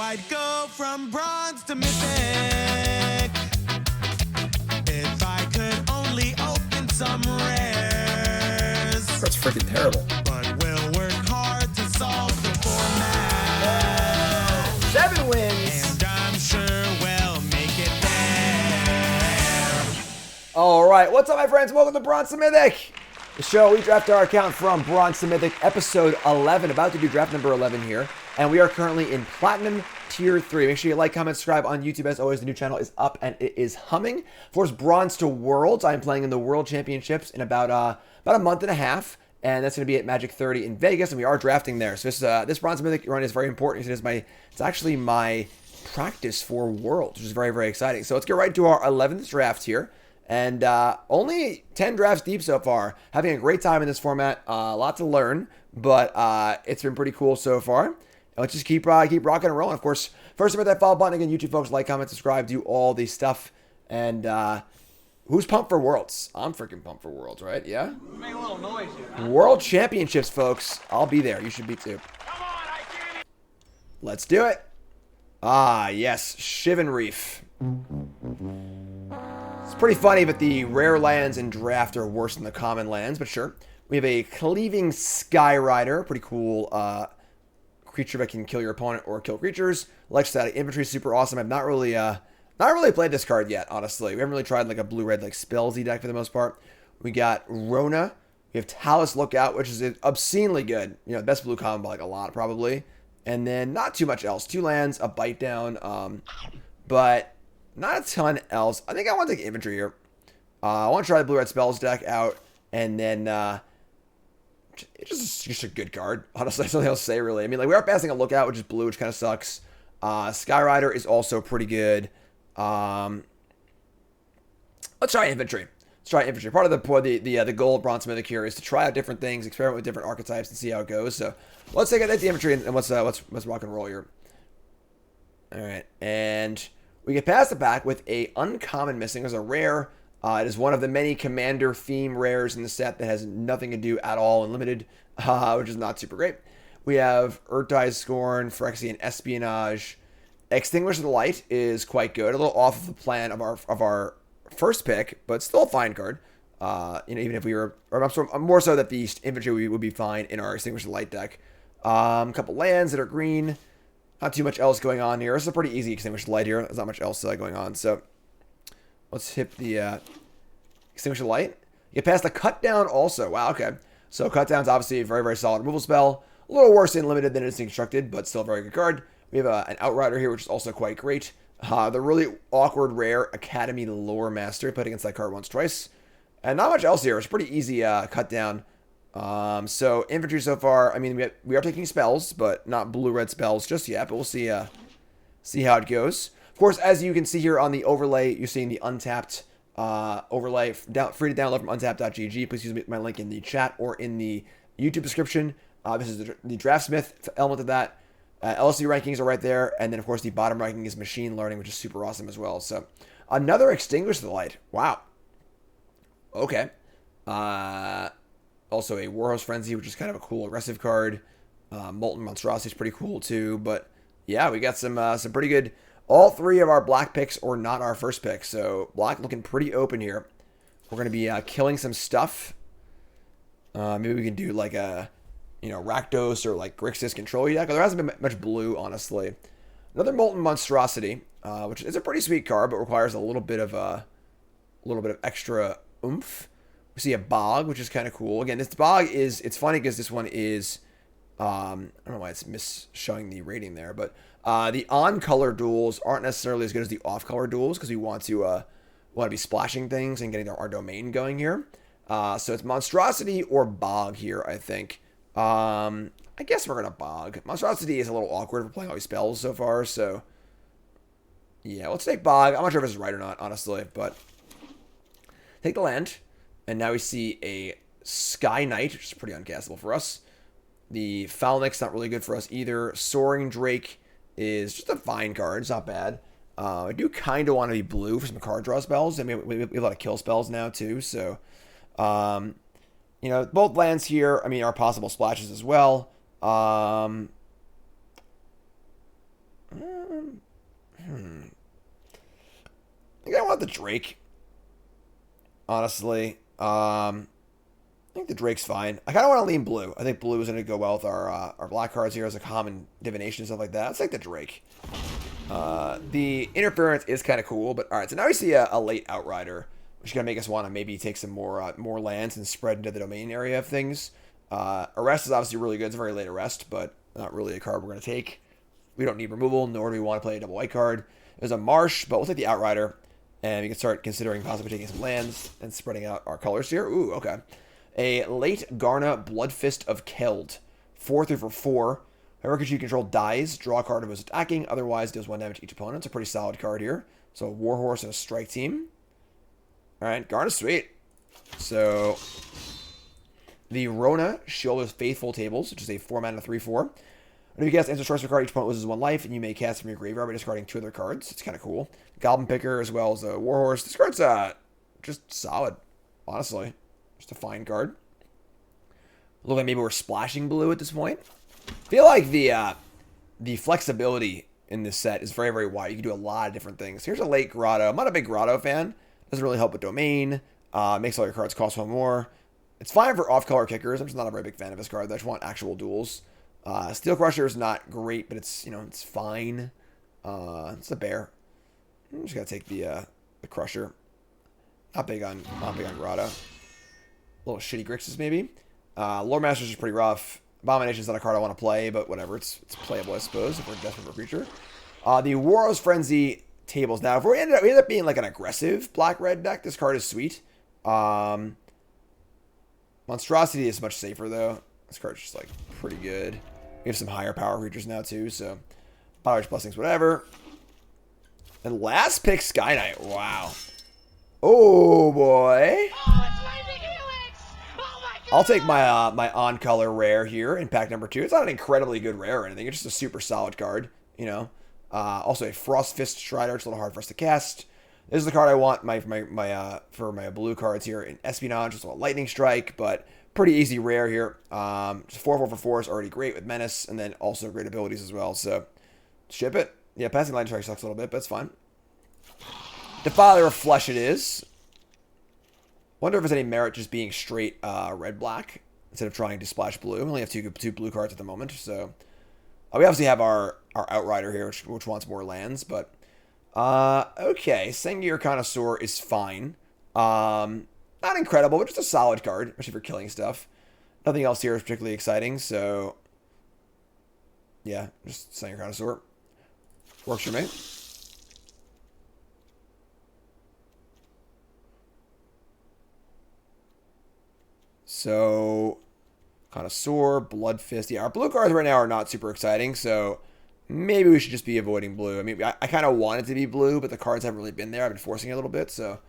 I'd go from bronze to mythic if I could only open some rares. That's freaking terrible. But we'll work hard to solve the format. 7 wins. And I'm sure we'll make it there. All right, what's up, my friends? Welcome to Bronze to Mythic, the show we draft our account from Bronze to Mythic, episode 11. About to do draft number 11 here, and we are currently in Platinum Tier 3. Make sure you like, comment, subscribe on YouTube. As always, the new channel is up and it is humming. Of course, Bronze to Worlds. I'm playing in the World Championships in about a month and a half, and that's going to be at Magic 30 in Vegas, and we are drafting there. So this Bronze to Mythic run is very important. It's actually my practice for Worlds, which is very, very exciting. So let's get right to our 11th draft here. And only 10 drafts deep so far. Having a great time in this format. A lot to learn, but it's been pretty cool so far. And let's just keep rocking and rolling. Of course, first about that follow button. Again, YouTube folks, like, comment, subscribe, do all the stuff. And who's pumped for Worlds? I'm freaking pumped for Worlds, right? Yeah? Make a little noise here, huh? World Championships, folks. I'll be there. You should be too. Come on, I can't. Let's do it. Ah, yes. Shivan Reef. It's pretty funny, but the rare lands in draft are worse than the common lands, but sure. We have a Cleaving Skyrider, pretty cool creature that can kill your opponent or kill creatures. Electrostatic Infantry, super awesome. I've not really played this card yet, honestly. We haven't really tried like a blue-red like spellsy deck for the most part. We got Rona. We have Talus Lookout, which is obscenely good. You know, best blue combo by like a lot probably. And then not too much else. 2 lands, a bite down, but not a ton else. I think I want to take Infantry here. I want to try the blue-red spells deck out, and then it's just a good card. Honestly, there's nothing else to say, really. I mean, like, we are passing a Lookout, which is blue, which kind of sucks. Skyrider is also pretty good. Let's try Infantry. Part of the goal of Bronze Mythic here is to try out different things, experiment with different archetypes, and see how it goes. So let's take the Infantry and let's rock and roll here. All right, and we get past the back with a uncommon missing. There's a rare. It is one of the many commander theme rares in the set that has nothing to do at all in limited, which is not super great. We have Urtai's Scorn, Phyrexian Espionage. Extinguish the Light is quite good. A little off of the plan of our first pick, but still a fine card. Even if we were, or more so that the Infantry would be fine in our Extinguish the Light deck. A couple lands that are green. Not too much else going on here. This is a pretty easy Extinguish the Light here. There's not much else going on. So let's hit the Extinguish the Light. You get past the Cut Down also. Wow, okay. So Cut Down's obviously a very, very solid removal spell. A little worse in limited than it's constructed, but still a very good card. We have an Outrider here, which is also quite great. The really awkward rare Academy Lore Master. Played against that card once, twice. And not much else here. It's pretty easy Cut Down. So Infantry so far, I mean, we are taking spells, but not blue-red spells just yet, but we'll see how it goes. Of course, as you can see here on the overlay, you're seeing the untapped overlay, free to download from untap.gg. Please use my link in the chat or in the YouTube description. This is the Draftsmith element of that. LSD rankings are right there, and then, of course, the bottom ranking is Machine Learning, which is super awesome as well. So, another Extinguish the Light. Wow. Okay. Also a Warhost Frenzy, which is kind of a cool aggressive card. Molten Monstrosity is pretty cool too. But yeah, we got some pretty good. All 3 of our black picks or not our first pick. So black looking pretty open here. We're going to be killing some stuff. Maybe we can do like a, Rakdos or like Grixis control deck. There hasn't been much blue, honestly. Another Molten Monstrosity, which is a pretty sweet card, but requires a little bit of extra oomph. We see a Bog, which is kind of cool. Again, this Bog it's funny because this one is, I don't know why it's showing the rating there, but the on-color duels aren't necessarily as good as the off-color duels because we want to be splashing things and getting our domain going here. So it's Monstrosity or Bog here, I think. I guess we're going to Bog. Monstrosity is a little awkward for playing all these spells so far, so yeah, let's take Bog. I'm not sure if this is right or not, honestly, but take the land. And now we see a Sky Knight, which is pretty uncastable for us. The Falnix, not really good for us either. Soaring Drake is just a fine card. It's not bad. I do kind of want to be blue for some card draw spells. I mean, we have a lot of kill spells now, too. So, both lands here, I mean, are possible splashes as well. I think I want the Drake. Honestly. I think the Drake's fine. I kind of want to lean blue. I think blue is going to go well with our black cards here as a common divination and stuff like that. Let's take the Drake. The interference is kind of cool, but all right. So now we see a late Outrider, which is going to make us want to maybe take some more lands and spread into the domain area of things. Arrest is obviously really good. It's a very late Arrest, but not really a card we're going to take. We don't need removal, nor do we want to play a double white card. There's a Marsh, but we'll take the Outrider. And we can start considering possibly taking some lands and spreading out our colors here. Ooh, okay. A late Garna Bloodfist of Keld. 4/3 for 4. Whoever you control dies. Draw a card of his attacking. Otherwise, deals 1 damage to each opponent. It's a pretty solid card here. So, a Warhorse and a Strike Team. Alright, Garna's sweet. So, the Rona Shield of Faithful Tables, which is a 4-mana 3/4. When you cast answer sorcery card, each opponent loses 1 life, and you may cast from your graveyard by discarding 2 other cards. It's kind of cool. Goblin Picker, as well as a Warhorse. This card's just solid, honestly. Just a fine card. Look like maybe we're splashing blue at this point. I feel like the flexibility in this set is very, very wide. You can do a lot of different things. Here's a late Grotto. I'm not a big Grotto fan. Doesn't really help with domain. Makes all your cards cost 1 more. It's fine for off-color kickers. I'm just not a very big fan of this card. I just want actual duels. Steel Crusher is not great, but it's, it's fine. It's a bear. I'm just gonna take the Crusher. Not big on Grotto. Little shitty Grixis maybe. Lore Masters is pretty rough. Abomination's not a card I want to play, but whatever. It's playable, I suppose, if we're desperate for a creature. The Warrow's Frenzy tables. Now, if we end up being like an aggressive black-red deck, this card is sweet. Monstrosity is much safer, though. This card's just, like, pretty good. We have some higher power creatures now, too, so... Power Blessings, whatever. And last pick, Sky Knight. Wow. Oh, boy. Oh, it's Lightning Helix! Oh my god! I'll take my my on-color rare here in pack number 2. It's not an incredibly good rare or anything. It's just a super solid card, Also, a Frost Fist Strider. It's a little hard for us to cast. This is the card I want for my blue cards here in Espionage. Just a Lightning Strike, but pretty easy rare here. Just 4/4 for 4 is already great with Menace, and then also great abilities as well. So, ship it. Yeah, passing Lightning Strike sucks a little bit, but it's fine. Defiler of Flesh it is. Wonder if there's any merit just being straight red-black instead of trying to splash blue. We only have two blue cards at the moment, so... we obviously have our Outrider here, which wants more lands, but... okay, Sengir Connoisseur is fine. Not incredible, but just a solid card, especially for killing stuff. Nothing else here is particularly exciting, so... yeah, just Sengir Connoisseur. Works for me. So, Connoisseur, Bloodfist. Yeah, our blue cards right now are not super exciting, so maybe we should just be avoiding blue. I mean, I kind of want it to be blue, but the cards haven't really been there. I've been forcing it a little bit, so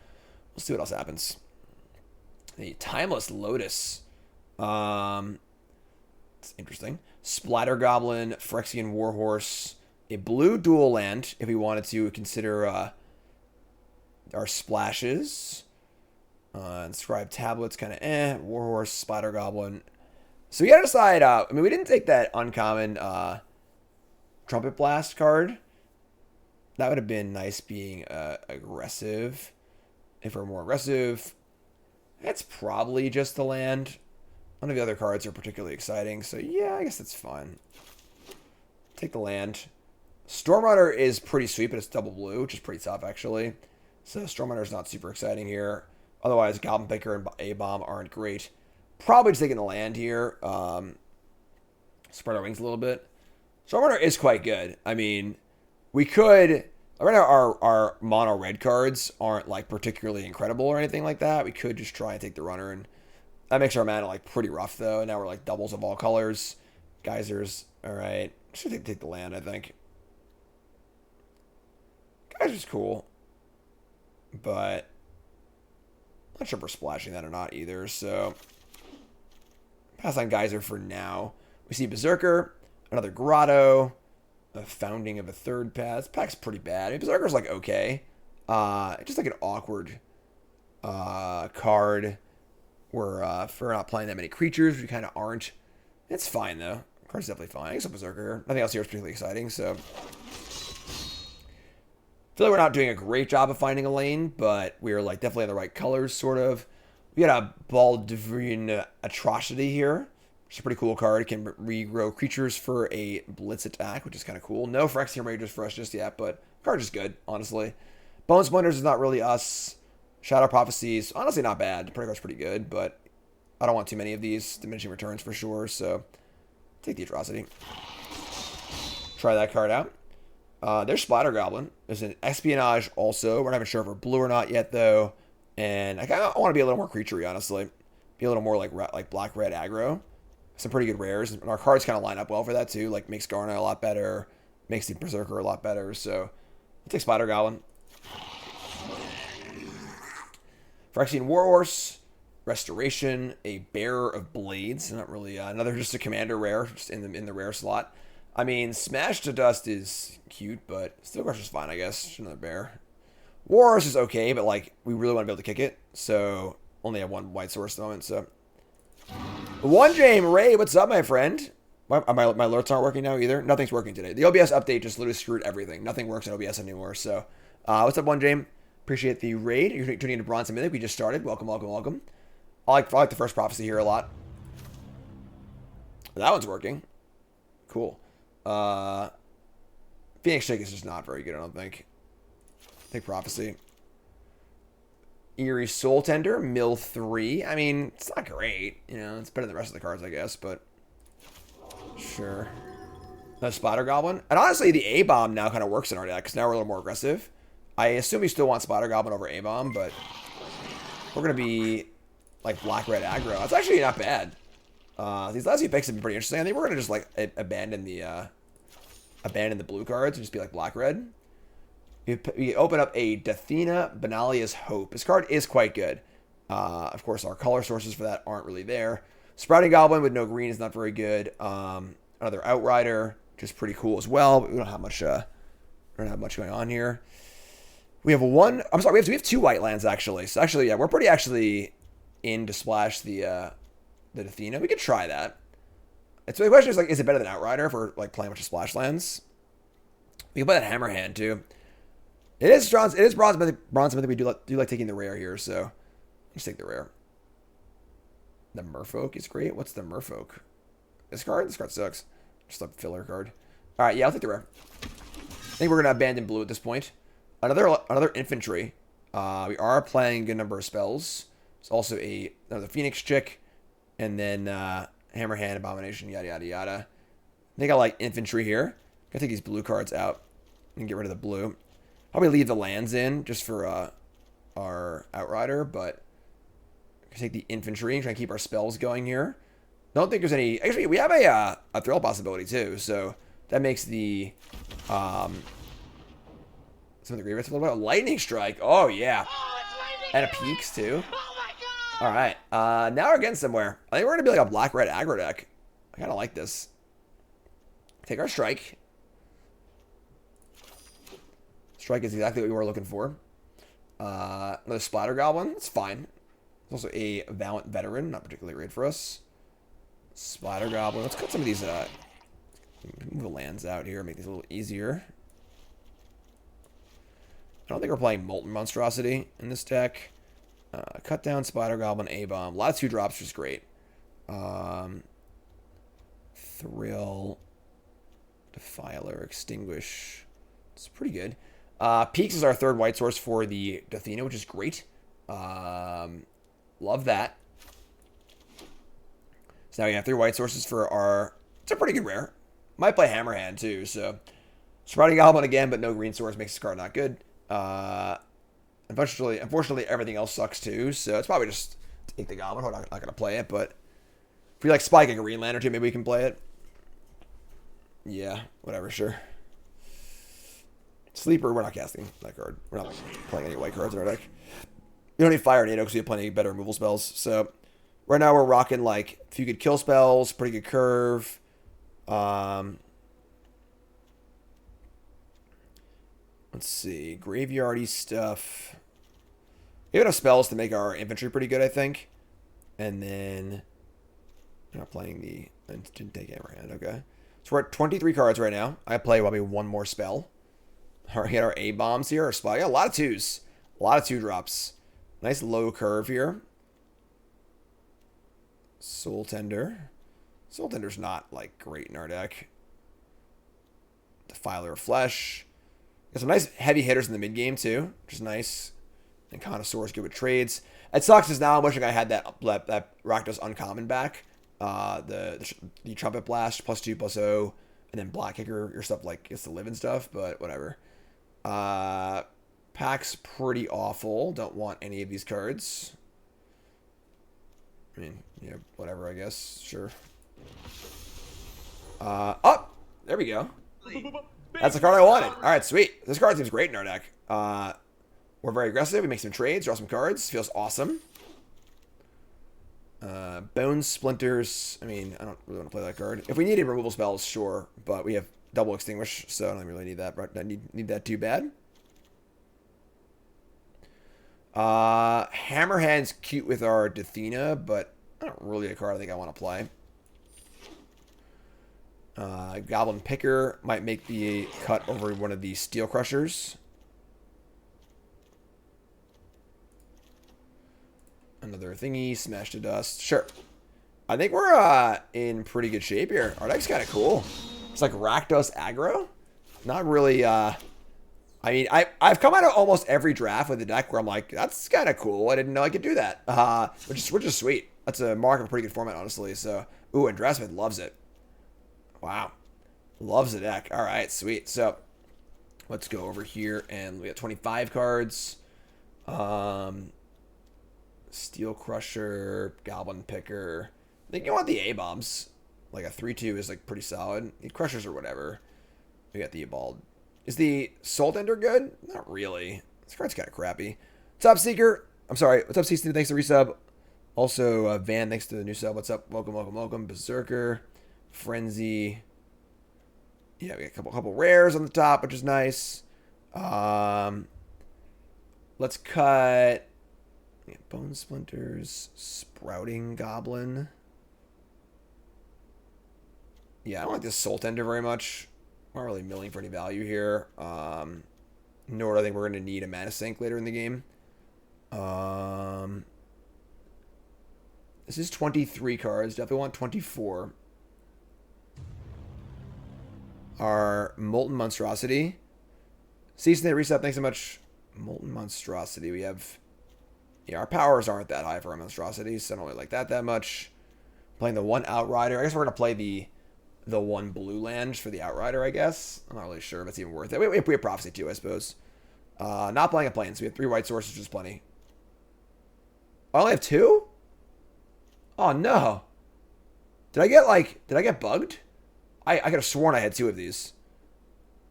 we'll see what else happens. The Timeless Lotus. It's interesting. Splatter Goblin, Phyrexian Warhorse. A blue dual land, if we wanted to consider our splashes. Inscribed Tablets, kind of Warhorse, Splatter Goblin. So we gotta decide, we didn't take that uncommon Trumpet Blast card. That would have been nice being aggressive. If we're more aggressive, that's probably just the land. None of the other cards are particularly exciting, so yeah, I guess that's fine. Take the land. Stormrunner is pretty sweet, but it's double blue, which is pretty tough, actually. So Stormrunner is not super exciting here. Otherwise, Goblin Picker and A-Bomb aren't great. Probably just taking the land here. Spread our wings a little bit. Stormrunner is quite good. I mean, we could... right now, our mono red cards aren't, like, particularly incredible or anything like that. We could just try and take the runner, and that makes our mana, like, pretty rough, though. Now we're, like, doubles of all colors. Geysers. All right. Should take the land, I think. Geyser's cool. But... I'm not sure if we're splashing that or not either, so... pass on Geyser for now. We see Berserker, another Grotto, a Founding of a Third Path. This pack's pretty bad. I mean, Berserker's, like, okay. Just, like, an awkward card where if we're not playing that many creatures, we kind of aren't. It's fine, though. The card's definitely fine. I guess a Berserker. Nothing else here is particularly exciting, so... feel like we're not doing a great job of finding a lane, but we're like definitely in the right colors, sort of. We got a Baldvin Atrocity here, which is a pretty cool card. It can regrow creatures for a blitz attack, which is kind of cool. No Phyrexian Ragers for us just yet, but card is good, honestly. Bone Splinters is not really us. Shadow Prophecies, honestly not bad. The card's pretty good, but I don't want too many of these. Diminishing Returns for sure, so take the Atrocity. Try that card out. There's Splatter Goblin. There's an Espionage also. We're not even sure if we're blue or not yet, though. And I want to be a little more creaturey, honestly. Be a little more like black-red aggro. Some pretty good rares. And our cards kind of line up well for that, too. Like, makes Garna a lot better. Makes the Berserker a lot better. So, I'll take Splatter Goblin. Phyrexian Warhorse. Restoration. A Bearer of Blades. Not really another just a commander rare. Just in the rare slot. I mean, Smash to Dust is cute, but Steel Crush is fine, I guess. Just another bear. Warhorse is okay, but, like, we really want to be able to kick it. So, only have one white source at the moment, so. One James Ray, what's up, my friend? My alerts aren't working now either. Nothing's working today. The OBS update just literally screwed everything. Nothing works in OBS anymore, so. What's up, One James? Appreciate the raid. You're tuning into Bronze and Mythic. We just started. Welcome, welcome, welcome. I like the first prophecy here a lot. That one's working. Cool. Phoenix Shake is just not very good, I don't think. Take Prophecy. Eerie Soul Tender, Mill 3. I mean, it's not great. You know, it's better than the rest of the cards, I guess, but sure. The Splatter Goblin. And honestly, the A-Bomb now kind of works in our deck, because now we're a little more aggressive. I assume we still want Splatter Goblin over A-Bomb, but we're going to be like black-red aggro. It's actually not bad. These last few picks have been pretty interesting. I think we're going to just like abandon the blue cards and just be like black-red. We open up a Dathina Benalia's Hope. This card is quite good. Of course, our color sources for that aren't really there. Sprouting Goblin with no green is not very good. Another Outrider, which is pretty cool as well. But we don't have much. Going on here. We have one. I'm sorry. We have two white lands actually. So actually, yeah, we're pretty actually in to splash the Dathina. We could try that. So the question is like, is it better than Outrider for like playing a bunch of splash lands? We can play that Hammerhand too. It is bronze. It is bronze mythic. We do like taking the rare here, so let's take the rare. The Merfolk is great. What's the Merfolk? This card sucks. Just a filler card. All right, yeah, I'll take the rare. I think we're gonna abandon blue at this point. Another infantry. We are playing a good number of spells. It's also another Phoenix chick, and then Hammerhand, Abomination, yada yada yada. I think I like infantry here. Gotta take these blue cards out and get rid of the blue. Probably leave the lands in just for our Outrider, but take the infantry and try and keep our spells going here. Don't think there's any. Actually, we have a thrill possibility too, so that makes the some of the Grievous a little bit. Lightning Strike. Oh yeah, and a Peaks too. Oh my god! All right, now we're getting somewhere. I think we're gonna be like a black-red aggro deck. I kind of like this. Take our strike. Strike is exactly what we were looking for. Another Splatter Goblin. It's fine. There's also a Valiant Veteran. Not particularly great for us. Splatter Goblin. Let's cut some of these. Move the lands out here. Make these a little easier. I don't think we're playing Molten Monstrosity in this deck. Cut down Splatter Goblin, A-Bomb. A lot of 2-drops, which is great. Thrill. Defiler. Extinguish. It's pretty good. Peaks is our third white source for the Dathina, which is great. Love that. So now we have 3 white sources for our... It's a pretty good rare. Might play Hammerhand too, so... Sprouting Goblin again, but no green source makes this card not good. Unfortunately, everything else sucks too, so it's probably just take the Goblin. We're not going to play it, but... If we like spike a green land or two, maybe we can play it. Yeah, whatever, sure. Sleeper, we're not casting that card. We're not playing any white cards in our deck. We don't need Fire Tornado because we have plenty better removal spells. So right now we're rocking like a few good kill spells, pretty good curve. Let's see, graveyardy stuff. We have enough spells to make our infantry pretty good, I think. And then we're not playing the didn't take Hammerhand. Okay, so we're at 23 cards right now. I play probably one more spell. Get our A bombs here. Our spot. Yeah, a lot of twos. A lot of 2-drops. Nice low curve here. Soul Tender. Soul Tender's not like great in our deck. Defiler of Flesh. Got some nice heavy hitters in the mid game too, which is nice. And Connoisseur's good with trades. It sucks is now I'm wishing I had that Rakdos uncommon back. The Trumpet Blast +2/+0, and then Black Kicker, your stuff like gets to live and stuff, but whatever. Pack's pretty awful. Don't want any of these cards. I mean, yeah, whatever, I guess. Sure. Oh! There we go. That's the card I wanted. Alright, sweet. This card seems great in our deck. We're very aggressive. We make some trades, draw some cards. Feels awesome. Bone Splinters. I mean, I don't really want to play that card. If we needed removal spells, sure. But we have double extinguish, so I don't really need that. I need that too bad. Hammerhand's cute with our Dathena, but not really a card I think I want to play. Goblin Picker might make the cut over one of these Steel Crushers. Another thingy, Smash to Dust. Sure. I think we're in pretty good shape here. Our deck's kind of cool. It's like Rakdos aggro. Not really... I mean, I've come out of almost every draft with the deck where I'm like, that's kind of cool. I didn't know I could do that. Which is sweet. That's a mark of a pretty good format, honestly. So, ooh, and Dressmith loves it. Wow. Loves the deck. All right, sweet. So, let's go over here, and we got 25 cards. Steel Crusher, Goblin Picker. I think you want the A-bombs. Like a 3/2 is like pretty solid. The Crushers or whatever. We got the Ebald. Is the Soul Tender good? Not really. This card's kind of crappy. Top Seeker. I'm sorry. What's up, C-Steve? Thanks for the resub. Also, Van, thanks to the new sub. What's up? Welcome, welcome, welcome. Berserker. Frenzy. Yeah, we got a couple rares on the top, which is nice. Let's cut... Bone Splinters. Sprouting Goblin. Yeah, I don't like this Soul Tender very much. I'm not really milling for any value here. Nor do I think we're going to need a Mana Sink later in the game. This is 23 cards. Definitely want 24. Our Molten Monstrosity. Season 8 reset. Thanks so much. Molten Monstrosity. We have... Yeah, our powers aren't that high for our Monstrosities, so I don't really like that much. Playing the one Outrider. I guess we're going to play the one blue land for the Outrider, I guess. I'm not really sure if it's even worth it. We have Prophecy too, I suppose. Not playing a Plains. We have 3 white sources, which is plenty. I only have 2? Oh, no. Did I get bugged? I could have sworn I had 2 of these.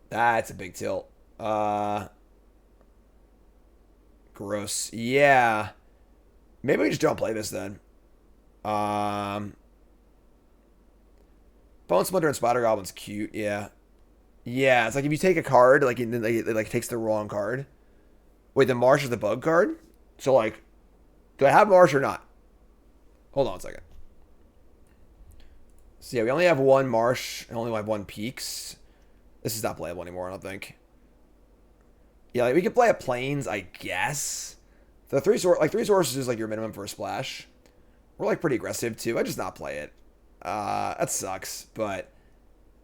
That's a big tilt. Gross. Yeah. Maybe we just don't play this then. Bone Splinter and Spider Goblin's cute. Yeah. Yeah, it's like if you take a card, like it takes the wrong card. Wait, the Marsh is the bug card? So like, do I have Marsh or not? Hold on a second. So yeah, we only have 1 Marsh and only have 1 Peaks. This is not playable anymore, I don't think. Yeah, like we could play a Plains, I guess. The 3 sources is like your minimum for a splash. We're like pretty aggressive too. I just not play it. That sucks, but...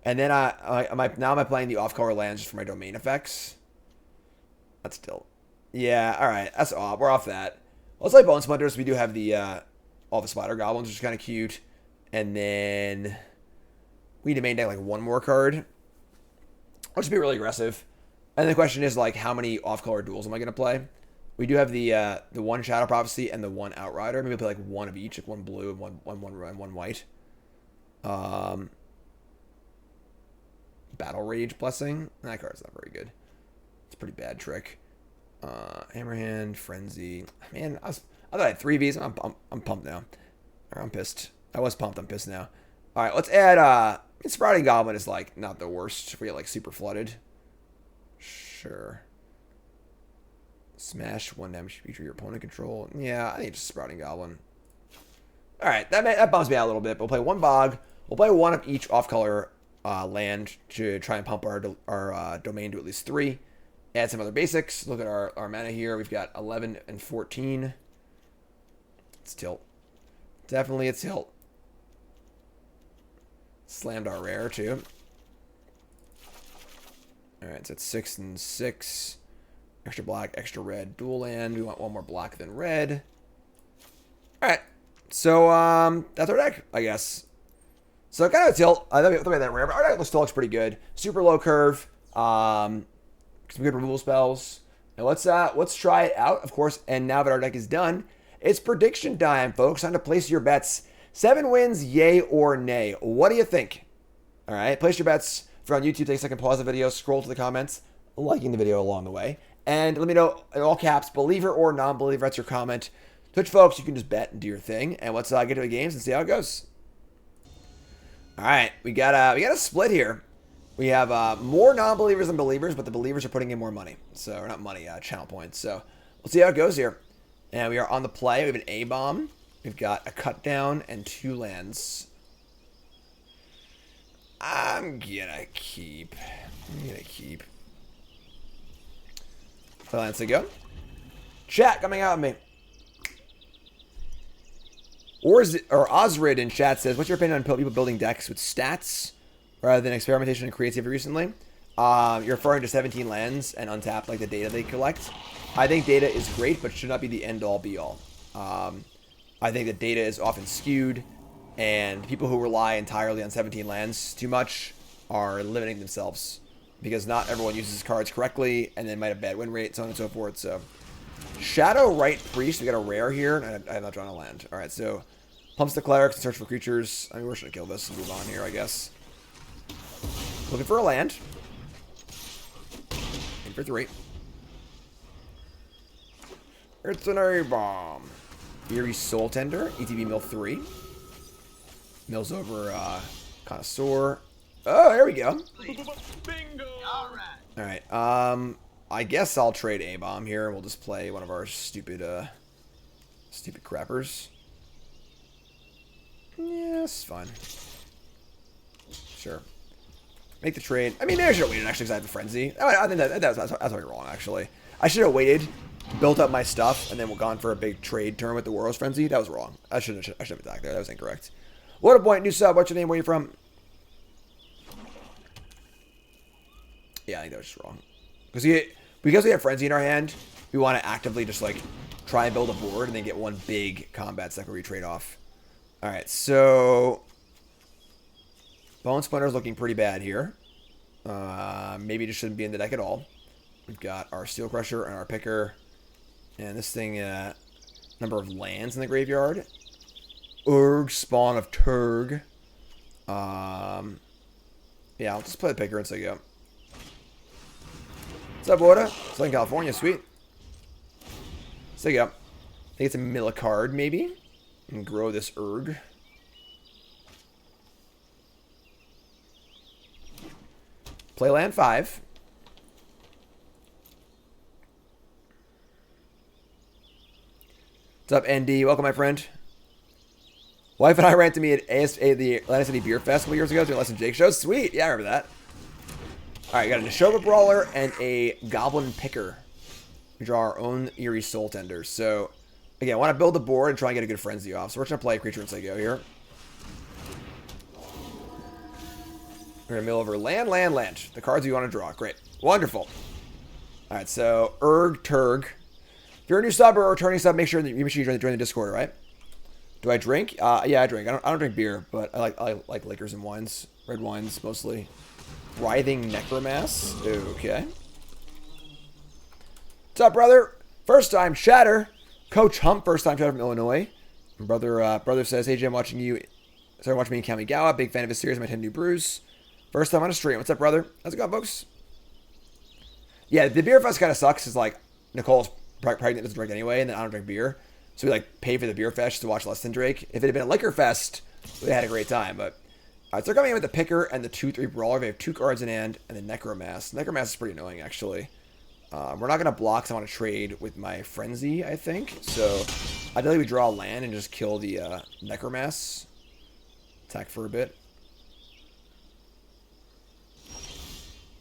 And then am I playing the off-color lands just for my domain effects? That's still... Yeah, alright, that's off. We're off that. Let's play Bone Splinters. We do have the, all the Spider Goblins, which is kind of cute. And then... We need to main deck like 1 more card. I'll just be really aggressive. And the question is, like, how many off-color duels am I going to play? We do have the 1 Shadow Prophecy and the 1 Outrider. Maybe play like 1 of each, like 1 blue and one white. Battle Rage Blessing. That card's not very good. It's a pretty bad trick. Hammerhand, Frenzy. Man, I thought I had 3 Vs. I'm pumped now. Or I'm pissed. I was pumped. I'm pissed now. All right, let's add. Sprouting Goblin is like not the worst if we get like super flooded. Sure. Smash 1 damage feature your opponent control. Yeah, I think just Sprouting Goblin. All right, that bums me out a little bit. But we'll play 1 Bog. We'll play 1 of each off-color land to try and pump our domain to at least 3. Add some other basics. Look at our mana here. We've got 11 and 14. It's tilt. Definitely a tilt. Slammed our rare, too. Alright, so it's 6 and 6. Extra black, extra red, dual land. We want one more black than red. Alright. So, that's our deck, I guess. So, kind of a tilt. I thought we had that rare, but our deck still looks pretty good. Super low curve. Some good removal spells. And let's try it out, of course. And now that our deck is done, it's prediction time, folks. Time to place your bets. 7 wins, yay or nay. What do you think? All right, place your bets. If you're on YouTube, take a second, pause the video, scroll to the comments, liking the video along the way. And let me know, in all caps, believer or non-believer, that's your comment. Twitch folks, you can just bet and do your thing. And let's get to the games and see how it goes. All right, we got a split here. We have more non-believers than believers, but the believers are putting in more money. So, or not money, channel points. So, we'll see how it goes here. And we are on the play. We have an A-bomb. We've got a cut down and 2 lands. I'm gonna keep. Play lands to go. Chat coming out of me. Or Osrid in chat says, what's your opinion on people building decks with stats rather than experimentation and creativity recently? You're referring to 17 lands and untap like the data they collect. I think data is great, but should not be the end-all be-all. I think that data is often skewed, and people who rely entirely on 17 lands too much are limiting themselves because not everyone uses cards correctly and then might have bad win rate, so on and so forth. So, Shadow Right Priest, we got a rare here, and I have not drawn a land. All right, so pumps the clerics and search for creatures. I mean, we're just gonna kill this and move on here, I guess. Looking for a land. In for 3. It's an A-bomb. Eerie Soul Tender, ETB mill 3. Mills over Connoisseur. Oh, there we go. Bingo! Alright, I guess I'll trade A-bomb here. We'll just play one of our stupid crappers. Yeah, it's fine. Sure. Make the trade. I mean, maybe I should have waited, actually, because I have a Frenzy. I think that's already wrong, actually. I should have waited, built up my stuff, and then gone for a big trade turn with the Warriors Frenzy. That was wrong. I should have attacked there. That was incorrect. What a point. New sub. What's your name? Where are you from? Yeah, I think that was just wrong. Because we have Frenzy in our hand, we want to actively just, like, try and build a board and then get one big combat step where we trade off. Alright, so Bone Splinter's looking pretty bad here. Maybe it just shouldn't be in the deck at all. We've got our Steel Crusher and our Picker. And this thing, number of lands in the graveyard. Urg, Spawn of Turg. Yeah, I'll just play the Picker and say go. What's up, Water? Southern California, sweet. Say go. I think it's a mill a card, maybe. And grow this Urg. Play land 5. What's up, ND? Welcome, my friend. Wife and I ran to me at the Atlantic City Beer Fest a couple years ago doing Lesson Jake shows. Sweet. Yeah, I remember that. Alright, got a Neshoba Brawler and a Goblin Picker. We draw our own Eerie Soul Tender. So, again, I want to build the board and try and get a good Frenzy off. So we're just going to play a creature and say go here. We're going to mill over land. The cards you want to draw. Great. Wonderful. Alright, so Urg, Turg. If you're a new sub or a returning sub, make sure you join the Discord, right? Do I drink? Yeah, I drink. I don't drink beer, but I like liquors and wines. Red wines, mostly. Writhing Necromass. Okay. What's up, brother? First time chatter. Coach Hump, first time chatter from Illinois. Brother says, hey, Jim, watching you. Started watching me in Kamigawa. Big fan of his series. My 10 new brews. First time on a stream. What's up, brother? How's it going, folks? Yeah, the beer fest kind of sucks. It's like Nicole's pregnant, doesn't drink anyway, and then I don't drink beer. So we like pay for the beer fest to watch less than Drake. If it had been a liquor fest, we had a great time. But alright, so they're coming in with the Picker and the 2/3 Brawler. We have 2 cards in hand and the Necromass. Necromass is pretty annoying, actually. We're not gonna block, so I want to trade with my Frenzy, I think. So ideally we draw a land and just kill the Necromass. Attack for a bit.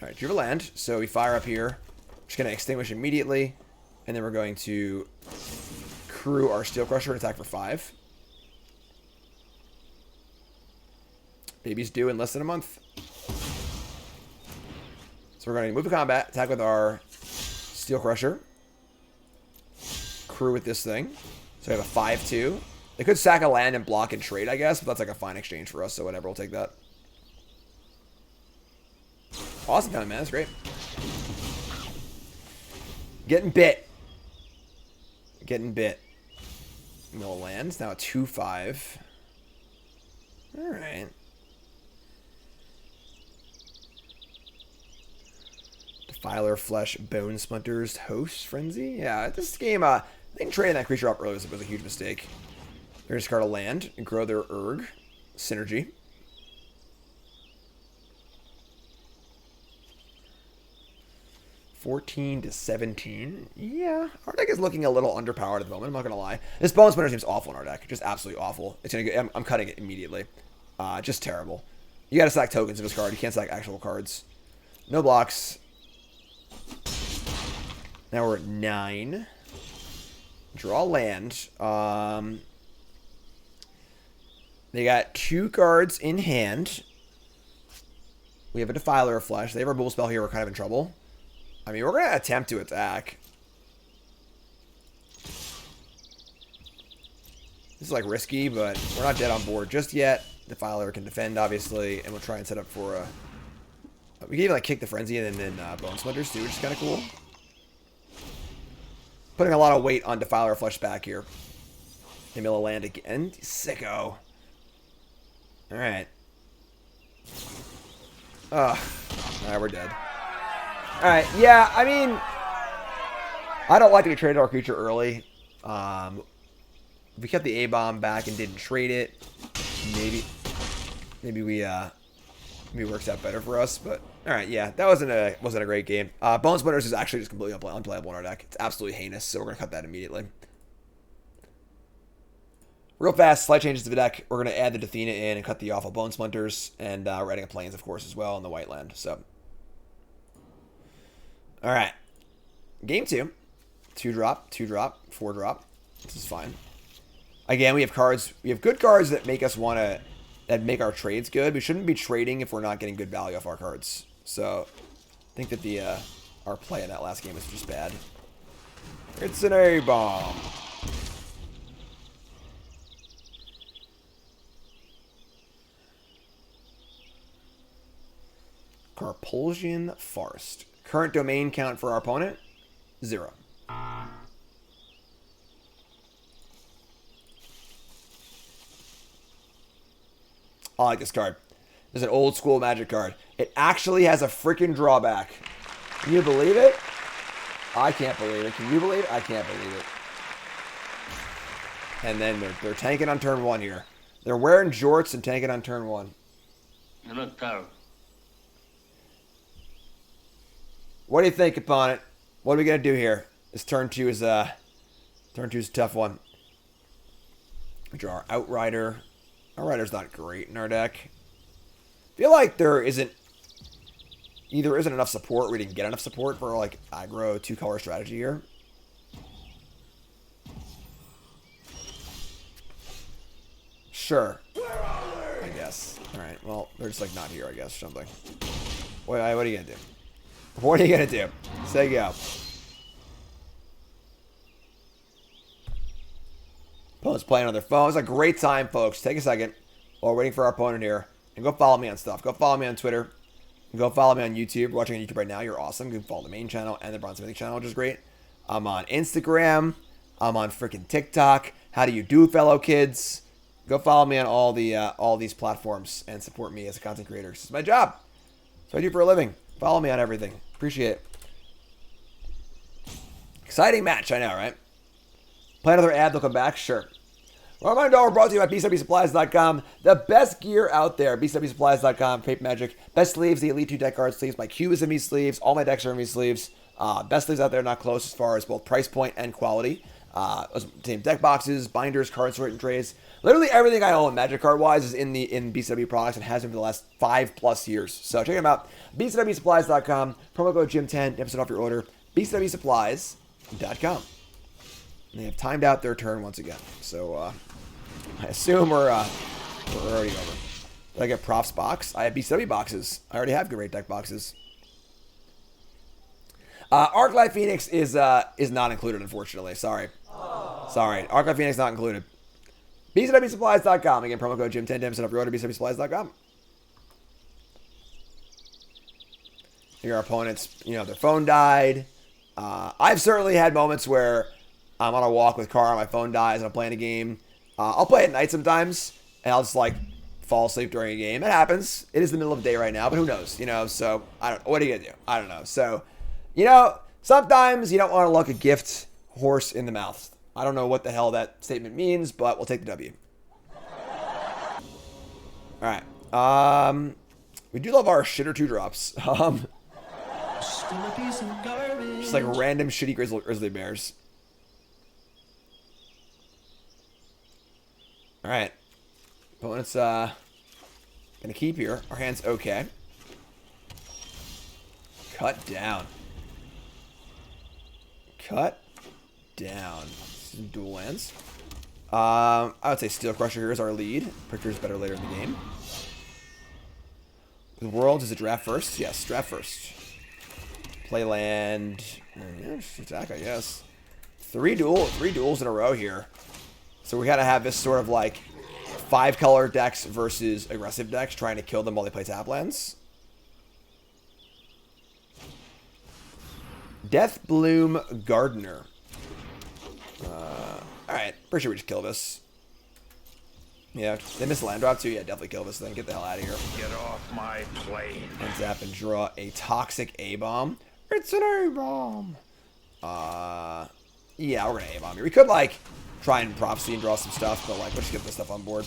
Alright, drew a land, so we fire up here. Just going to extinguish immediately. And then we're going to crew our Steel Crusher and attack for 5. Baby's due in less than a month. So we're going to move to combat, attack with our Steel Crusher. Crew with this thing. So we have a 5-2. They could sack a land and block and trade, I guess, but that's like a fine exchange for us, so whatever, we'll take that. Awesome time, man. That's great. Getting bit. Getting bit. No lands. Now a 2-5. Alright. Defiler, Flesh, Bone Splinters, Host, Frenzy. Yeah, this game, I think trading that creature up early was a huge mistake. They're going to discard a land and grow their Urg. Synergy. $14-17. Yeah, our deck is looking a little underpowered at the moment. I'm not gonna lie. This Bone Splinter seems awful in our deck. Just absolutely awful. It's gonna get, I'm cutting it immediately. Just terrible. You gotta stack tokens in this card. You can't stack actual cards. No blocks. Now we're at 9. Draw land. They got 2 cards in hand. We have a Defiler of Flesh. They have our Bull Spell here. We're kind of in trouble. I mean, we're going to attempt to attack. This is, like, risky, but we're not dead on board just yet. Defiler can defend, obviously, and we'll try and set up for a... We can even, like, kick the Frenzy and then Bone Splinters, too, which is kind of cool. Putting a lot of weight on Defiler Flesh back here. They mill a land again. Sicko. Alright. Ugh. Alright, we're dead. Alright, yeah, I mean, I don't like to trade our creature early. If we kept the A-bomb back and didn't trade it, maybe it works out better for us. But alright, yeah, that wasn't a great game. Bone Splinters is actually just completely unplayable in our deck. It's absolutely heinous, so we're gonna cut that immediately. Real fast, slight changes to the deck. We're gonna add the Athena in and cut the awful Bone Splinters, and we're adding a Plains, of course, as well in the white land. So. Alright. Game 2. 2-drop, 2-drop, 4-drop. This is fine. Again, we have cards. We have good cards that make us want to... that make our trades good. We shouldn't be trading if we're not getting good value off our cards. So, I think that our play in that last game was just bad. It's an A-bomb. Carpulsian Forest. Current domain count for our opponent, 0. I like this card. This is an old school Magic card. It actually has a freaking drawback. Can you believe it? I can't believe it. Can you believe it? I can't believe it. And then they're tanking on turn 1 here. They're wearing jorts and tanking on turn 1. You look terrible. What do you think, opponent? What are we gonna do here? This turn 2 is a tough one. We draw our Outrider. Outrider's not great in our deck. I feel like there isn't enough support, or we didn't get enough support for like aggro 2-color strategy here. Sure. I guess. Alright, well, they're just like not here, I guess, or something. What are you gonna do? What are you gonna do? Say go. Opponent's playing on their phone. It's a great time, folks. Take a second while we're waiting for our opponent here. And go follow me on stuff. Go follow me on Twitter. And go follow me on YouTube. You're watching on YouTube right now. You're awesome. You can follow the main channel and the Bronze Mythic channel, which is great. I'm on Instagram. I'm on freaking TikTok. How do you do, fellow kids? Go follow me on all these platforms and support me as a content creator. This is my job. That's what I do for a living. Follow me on everything. Appreciate it. Exciting match, I know, right? Play another ad, they'll come back? Sure. Well, my dollar brought to you by bwsupplies.com. The best gear out there. bwsupplies.com, Paper Magic. Best sleeves, the Elite 2 deck card sleeves. My cube is in these sleeves. All my decks are in these sleeves. Best sleeves out there, not close as far as both price point and quality. Same deck boxes, binders, card sorting trays. Literally everything I own Magic card-wise is in BCW products and has been for the last 5+ years. So check them out. bwsupplies.com. Promo code GYM10, 10% off your order. bcwsupplies.com. They have timed out their turn once again. So I assume we're already over. Did I get Prof's box? I have BCW boxes. I already have good rate deck boxes. Arclight Phoenix is not included, unfortunately. Sorry. Sorry. Arclight Phoenix not included. bcwsupplies.com. Again, promo code Jim10 to set up your order at bcwsupplies.com. Your opponents, their phone died. I've certainly had moments where I'm on a walk with Carl, my phone dies, and I'm playing a game. I'll play at night sometimes, and I'll just fall asleep during a game. It happens. It is the middle of the day right now, but who knows? So what are you gonna do? I don't know. So, sometimes you don't want to look a gift horse in the mouth. I don't know what the hell that statement means, but we'll take the W. All right. We do love our shit or two drops. Just like random shitty grizzly bears. All right. Opponent's gonna keep here. Our hand's okay. Cut down. Cut down. Some dual lands. I would say Steel Crusher here is our lead. Picture's better later in the game. The World is a draft first? Yes, draft first. Play land. Yeah, attack, I guess. Three duels in a row here. So we gotta have this sort of 5-color decks versus aggressive decks trying to kill them while they play tap lands. Deathbloom Gardener. Alright, pretty sure we just kill this. Yeah, they missed a land drop too. Yeah, definitely kill this thing. Get the hell out of here. Get off my plane. And tap and draw a toxic A-bomb. It's an A-bomb. Yeah, we're gonna A-bomb here. We could try and prophecy and draw some stuff, but let's just get this stuff on board.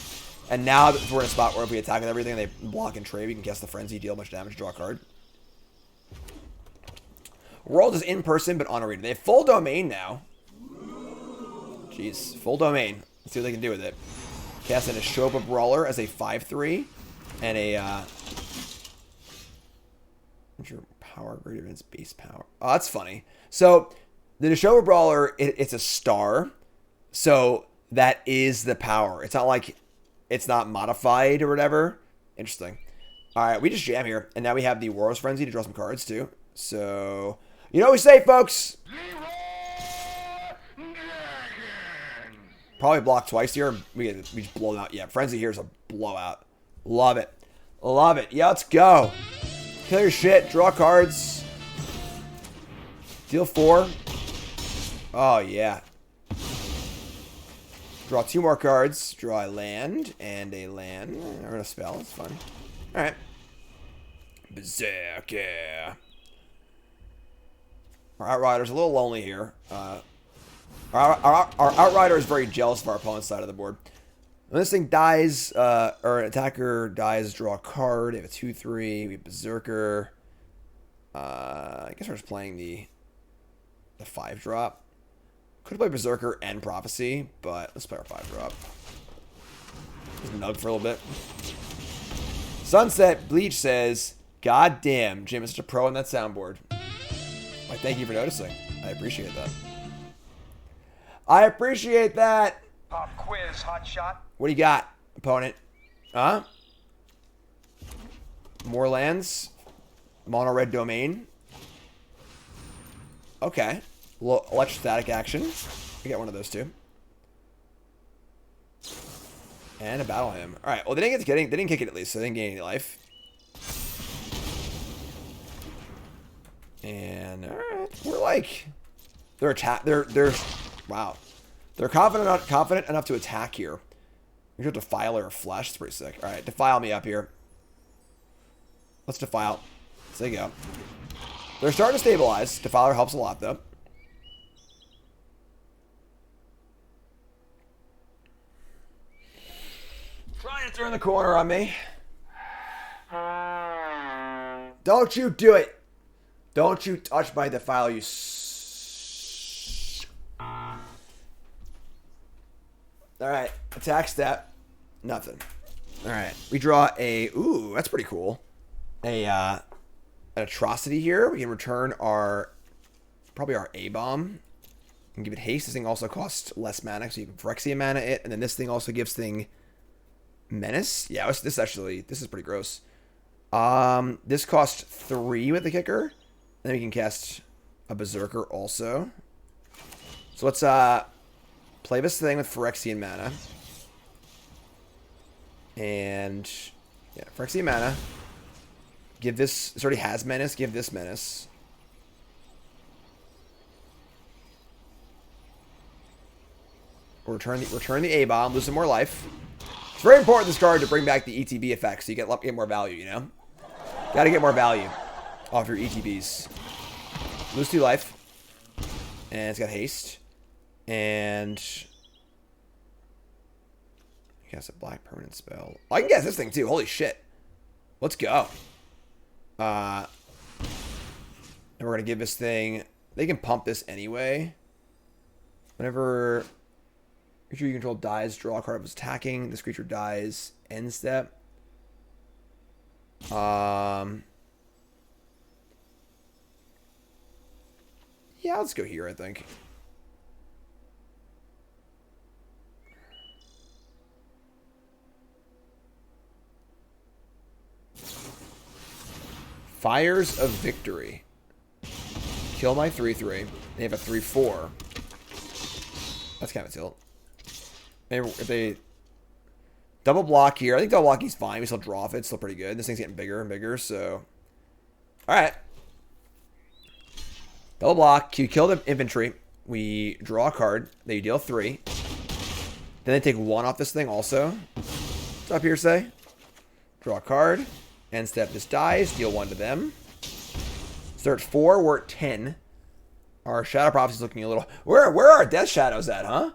And now that we're in a spot where if we attack with everything and they block and trade, we can guess the frenzy, deal much damage, draw a card. World is in person but on arena. They have full domain now. Jeez, full domain. Let's see what they can do with it. Cast in a Shoba Brawler as a 5/3 and a what's your power greater than its base power? Oh, that's funny. So the Shoba Brawler, it's a star. So that is the power. It's not it's not modified or whatever. Interesting. All right, we just jam here. And now we have the Warlord's Frenzy to draw some cards too. So, you know what we say, folks? Probably block twice here. We just blow out. Yeah, Frenzy here is a blowout. Love it. Love it. Yeah, let's go. Kill your shit. Draw cards. Deal 4. Oh, yeah. Draw 2 more cards. Draw a land and a land. Or a spell. It's fun. Alright. Berserker. Our Outrider's a little lonely here. Our Outrider is very jealous of our opponent's side of the board. When this thing dies, or an attacker dies, draw a card. They have a 2/3. We have Berserker. I guess we're just playing the 5-drop. Could play Berserker and Prophecy, but let's play our 5-drop. Just nug for a little bit. Sunset Bleach says, "God damn, Jim is such a pro on that soundboard." Why, thank you for noticing. I appreciate that. I appreciate that. Pop quiz, hot shot. What do you got, opponent? Huh? More lands. Mono red domain. Okay. Electrostatic action. We got one of those two. And a battle hymn. All right. Well, they didn't kick it at least, so they didn't gain any life. And all right, they're wow. They're confident enough to attack here. We should Defiler or Flesh. It's pretty sick. All right, Defile me up here. Let's Defile. There you go. They're starting to stabilize. Defiler helps a lot, though. Trying to turn the corner on me. Don't you do it. Don't you touch my Defiler, you Alright, attack step. Nothing. Alright, we draw a... Ooh, that's pretty cool. An Atrocity here. We can return our probably our A-Bomb. And give it haste. This thing also costs less mana, so you can Phyrexian mana it. And then this thing also gives thing menace. Yeah, this is pretty gross. This costs 3 with the kicker. Then we can cast a Berserker also. So let's play this thing with Phyrexian mana. And yeah, Phyrexian mana. Give this, it already has menace, give this menace. Return the A-Bomb, lose some more life. It's very important this card to bring back the ETB effect so you get more value, you know? Gotta get more value off your ETBs. Lose 2 life. And it's got haste. And cast a black permanent spell. Oh, I can guess this thing too. Holy shit. Let's go. And we're gonna give this thing. They can pump this anyway. Whenever creature you control dies, draw a card of its attacking. This creature dies. End step. Yeah, let's go here, I think. Fires of Victory. Kill my 3/3. They have a 3/4. That's kind of a tilt. Maybe if they double block here, I think double blocking's fine. We still draw if it's still pretty good. This thing's getting bigger and bigger, so. Alright. Double block. You kill the infantry. We draw a card. They deal 3. Then they take 1 off this thing also. What's up here, say? Draw a card. End step, this dies. Deal 1 to them. So they're at 4. We're at 10. Our Shadow Prophecy is looking a little... Where are our Death Shadows at, huh?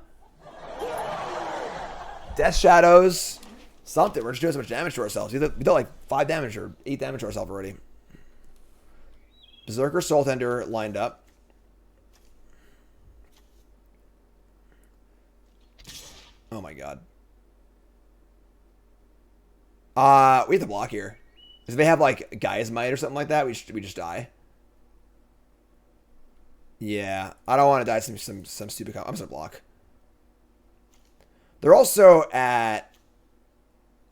Death Shadows. Something. We're just doing so much damage to ourselves. We dealt like 5 damage or 8 damage to ourselves already. Berserker, Soul Tender lined up. Oh my god. We have to block here. If they have like Gaia's Might or something like that, we just die. Yeah, I don't want to die some stupid. I'm just gonna block. They're also at.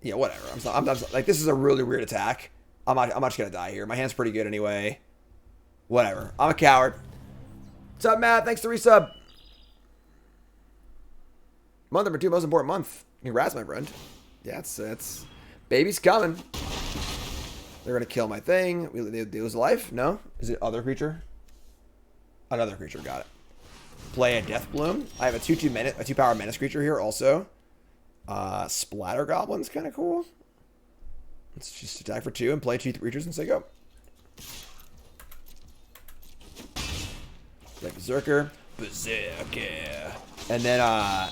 Yeah, whatever. I'm like, this is a really weird attack. I'm not just gonna die here. My hand's pretty good anyway. Whatever. I'm a coward. What's up, Matt? Thanks to resub. Month number 2, most important month. Congrats, my friend. Yeah, it's baby's coming. They're gonna kill my thing. They lose a life. No, is it other creature? Another creature. Got it. Play a Death Bloom. I have a 2/2 menace creature here also. Splatter Goblin's kind of cool. Let's just attack for 2 and play 2 creatures and say go. Like Berserker. And then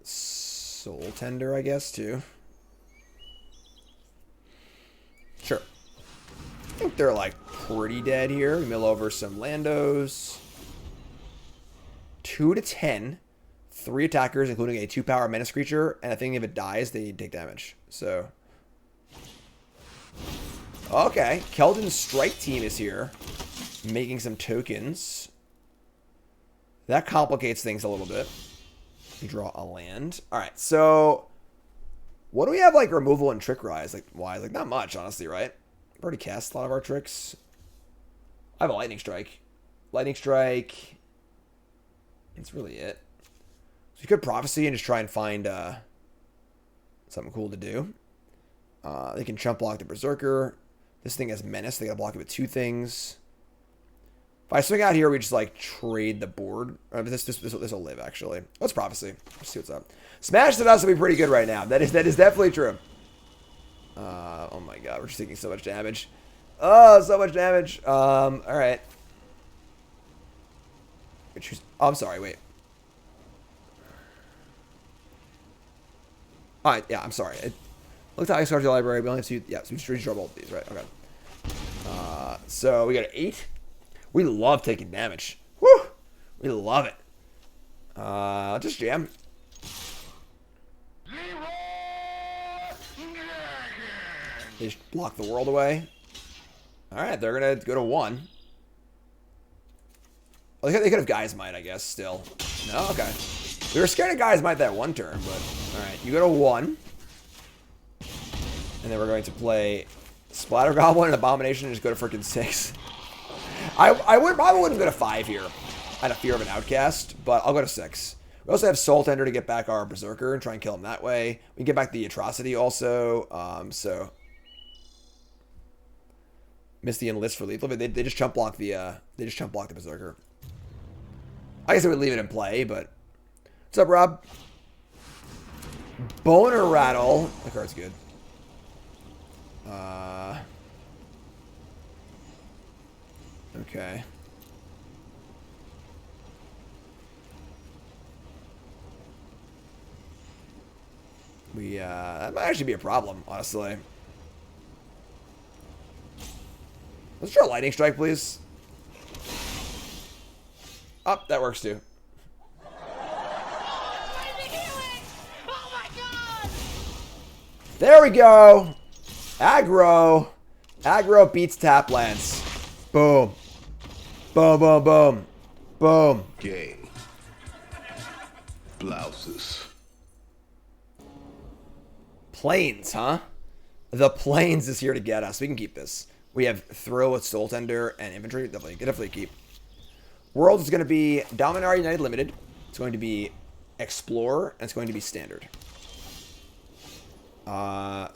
Soul Tender, I guess, too. Sure. I think they're like pretty dead here. We mill over some Landos. 2 to 10. 3 attackers, including a 2-power menace creature. And I think if it dies, they take damage. So. Okay. Keldon's Strike Team is here. Making some tokens. That complicates things a little bit. We draw a land. Alright, so. What do we have like removal and trick rise? Like, why? Like, not much, honestly, right? We've already cast a lot of our tricks. I have a Lightning Strike. Lightning Strike. That's really it. So you could Prophecy and just try and find something cool to do. They can chump block the Berserker. This thing has Menace. They gotta block it with 2 things. If I swing out here, we just like trade the board. This will live actually. Let's Prophecy. Let's see what's up. Smash to us will be pretty good right now. That is definitely true. Oh my god, we're just taking so much damage. Oh, so much damage. All right. Oh, I'm sorry. Wait. All right. Yeah, I'm sorry. Look at the library. We only have 2. Yeah, so we just draw both of these, right? Okay. So we got an 8. We love taking damage. Woo! We love it. Just jam. They just block the world away. Alright, they're going to go to 1. Oh, they could have Guy's Might, I guess, still. No? Okay. We were scared of Guy's Might that one turn, but... Alright, you go to 1. And then we're going to play Splatter Goblin and Abomination and just go to freaking 6. I probably wouldn't go to 5 here. Out of fear of an outcast, but I'll go to 6. We also have Soul Tender to get back our Berserker and try and kill him that way. We can get back the Atrocity also. So... Misty and List for lethal. They just chump block the Berserker. I guess I would leave it in play, but what's up, Rob? Boner Rattle. That card's good. Okay. That might actually be a problem, honestly. Let's try Lightning Strike, please. Oh, that works too. Oh my god! There we go. Aggro. Aggro beats Taplands. Boom. Boom, boom, boom. Boom. Gay. Blouses. Plains, huh? The Plains is here to get us. We can keep this. We have Thrill with Soul Tender and Infantry. Definitely keep. World is going to be Dominaria United Limited. It's going to be Explorer, and it's going to be Standard. So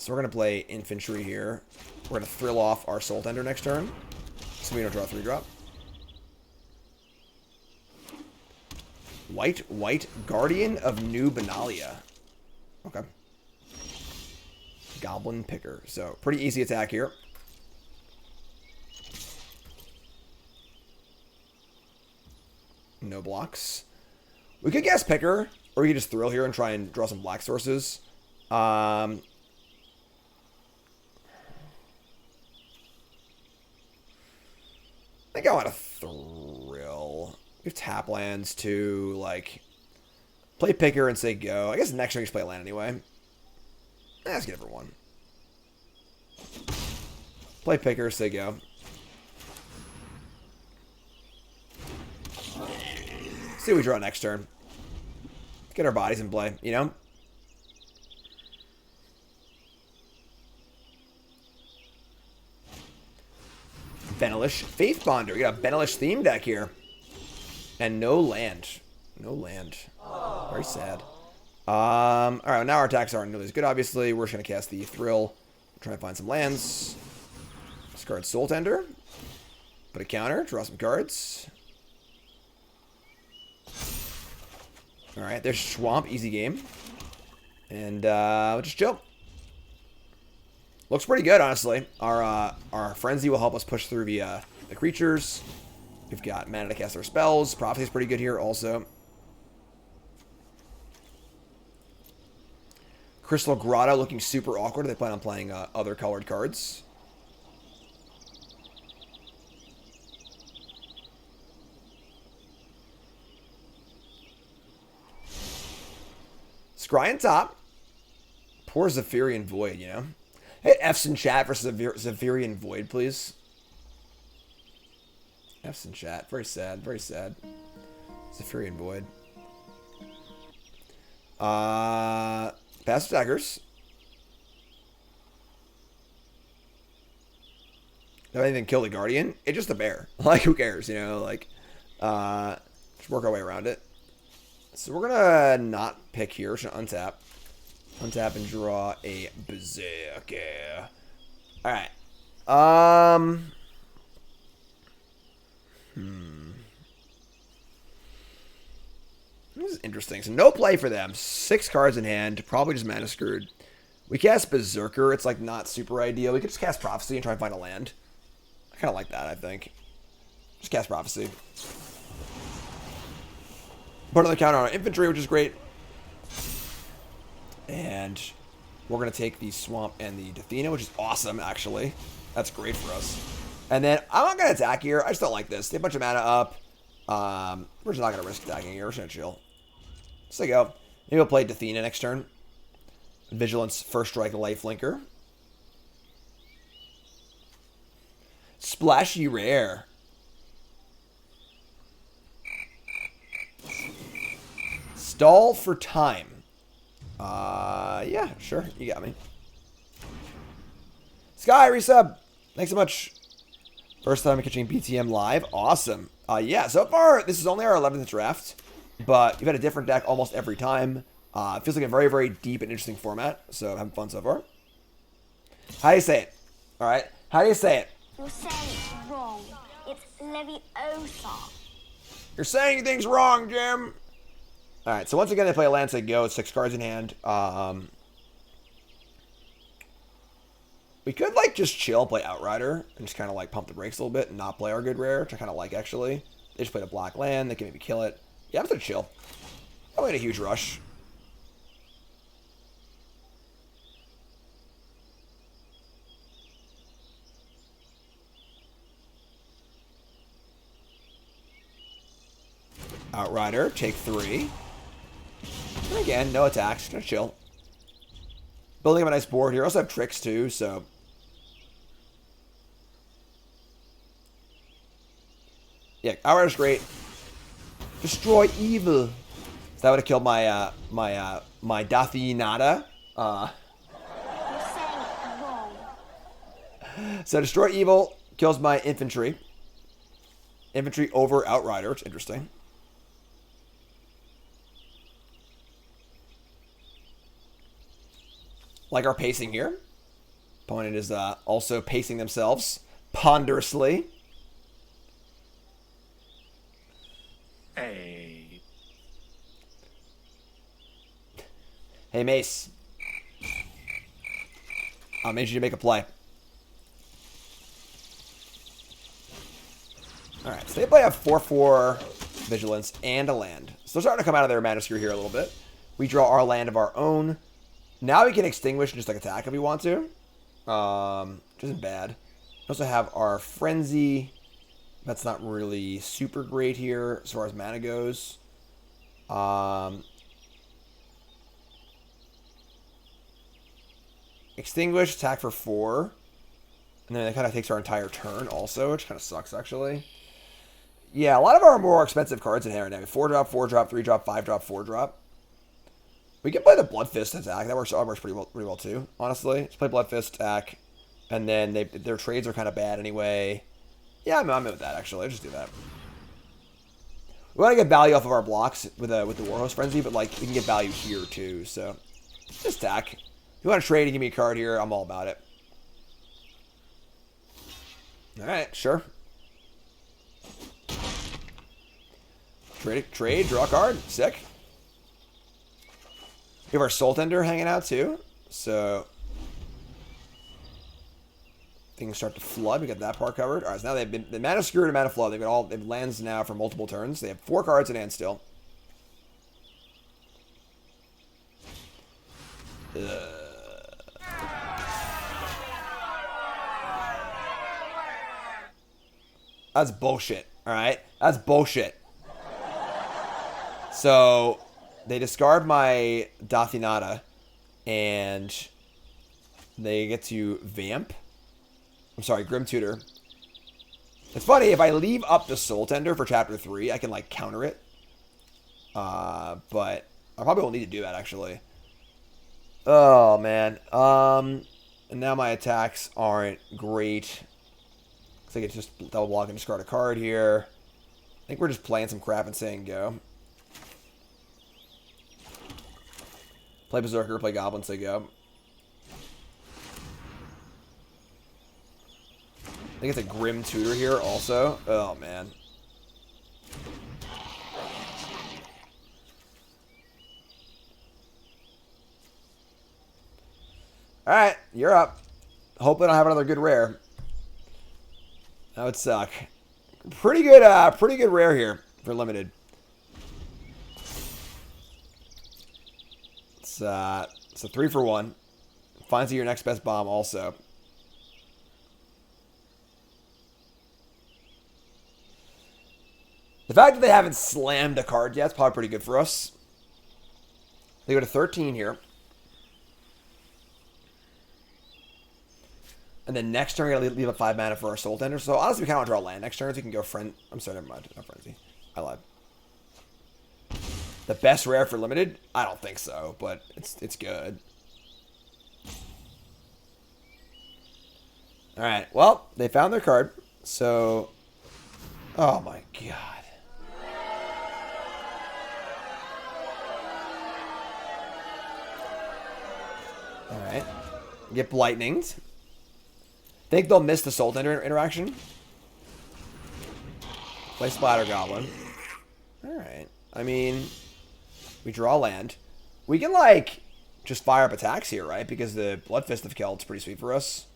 we're going to play Infantry here. We're going to Thrill off our Soul Tender next turn, so we don't draw 3-drop. White, Guardian of New Benalia. Okay. Goblin Picker. So, pretty easy attack here. No blocks. We could guess Picker, or we could just Thrill here and try and draw some black sources. I think I want to Thrill. We have tap lands to, like, play Picker and say go. I guess next turn we just play a land anyway. Let's get it for 1. Play Picker, say go. See what we draw next turn. Get our bodies in play, you know? Benelish Faith Bonder. We got a Benelish theme deck here. And no land. No land. Very sad. Alright, now our attacks aren't nearly as good, obviously. We're just going to cast the Thrill. Try to find some lands. Discard Soul Tender. Put a counter. Draw some cards. Alright, there's Swamp. Easy game. And we'll just chill. Looks pretty good, honestly. Our Frenzy will help us push through the creatures. We've got mana to cast our spells. Prophecy's pretty good here also. Crystal Grotto looking super awkward. They plan on playing other colored cards. Scry on top. Poor Zephyrian Void, you know? Hey, F's in chat for Zephyrian Void, please. F's in chat. Very sad. Very sad. Zephyrian Void. Passive attackers. Don't even kill the Guardian. It's just a bear. Like, who cares, you know? Like, just work our way around it. So we're gonna not pick here. We're just gonna untap. Untap and draw a Berserker. Alright. This is interesting. So no play for them. 6 cards in hand. Probably just mana screwed. We cast Berserker. It's like not super ideal. We could just cast Prophecy and try and find a land. I kind of like that, I think. Just cast Prophecy. Put another counter on our infantry, which is great. And we're going to take the Swamp and the Dathena, which is awesome, actually. That's great for us. And then I'm not going to attack here. I just don't like this. They have a bunch of mana up. We're just not going to risk attacking here. We're just going to chill. So there you go. Maybe we'll play Dathena next turn. Vigilance, First Strike, Lifelinker. Splashy Rare. Stall for time. Yeah, sure. You got me. Sky, resub. Thanks so much. First time catching BTM live. Awesome. Yeah, so far, this is only our 11th draft, but you've had a different deck almost every time. It feels like a very, very deep and interesting format, so I'm having fun so far. How do you say it? All right. How do you say it? You're saying it's wrong. It's Leviosa. You're saying things wrong, Jim. All right, so once again, they play a land, say go. It's 6 cards in hand. We could, like, just chill and play Outrider and just kind of, like, pump the brakes a little bit and not play our good rare, which I kind of like, actually. They just played a black land. They can maybe kill it. Yeah, I'm just going to chill. I'm in a huge rush. Outrider, take 3. And again, no attacks. Just gonna chill. Building up a nice board here. Also have tricks too, so. Yeah, Outrider's great. Destroy evil. So that would have killed my my Dathinata. You're saying it's wrong. So destroy evil kills my infantry. Infantry over Outrider, which is interesting. Like our pacing here. Opponent is also pacing themselves ponderously. Hey. Hey, Mace. I made you to make a play. Alright, so they play a 4/4 Vigilance and a land. So they're starting to come out of their Mana Screw here a little bit. We draw our land of our own. Now we can extinguish and just like attack if we want to. Which isn't bad. We also have our Frenzy. That's not really super great here as far as mana goes. Extinguish, attack for 4. And then it kind of takes our entire turn also, which kind of sucks actually. Yeah, a lot of our more expensive cards in here right now. 4-drop, 4-drop, 3-drop, 5-drop, 4-drop. We can play the Blood Fist attack. That works pretty well too, honestly. Let's play Blood Fist attack. And then their trades are kind of bad anyway. Yeah, I'm in with that, actually. Let's just do that. We want to get value off of our blocks with the Warhost Frenzy, but like we can get value here too, so just attack. If you want to trade and give me a card here, I'm all about it. Alright, sure. Trade, draw a card. Sick. We have our Soul Tender hanging out too, so things start to flood. We got that part covered. All right, so now they've been the Mana Screw and Mana Flood. They've lands now for multiple turns. They have 4 cards in hand still. That's bullshit. All right, that's bullshit. So they discard my Dathinata, and they get to Vamp. I'm sorry, Grim Tutor. It's funny, if I leave up the Soul Tender for Chapter 3, I can, like, counter it. But I probably won't need to do that, actually. Oh, man. And now my attacks aren't great. Looks like it's just double block and discard a card here. I think we're just playing some crap and saying go. Play Berserker, play Goblin, say go. I think it's a Grim Tutor here also. Oh, man. Alright, you're up. Hope I don't have another good rare. That would suck. Pretty good rare here for limited. It's a 3-for-1. Finds you your next best bomb also. The fact that they haven't slammed a card yet is probably pretty good for us. They go to 13 here. And then next turn, we're going to leave up 5 mana for our Soul Tender. So honestly, we kind of want to draw land next turn, so we can go I'm sorry, never mind. Not Frenzy. I lied. The best rare for limited? I don't think so, but it's good. Alright, well, they found their card. So, oh my god. Alright. Get Blightninged. Think they'll miss the Soul Tender interaction? Play Splatter Goblin. Alright. I mean, we draw land. We can, like, just fire up attacks here, right? Because the Blood Fist of Keld's pretty sweet for us.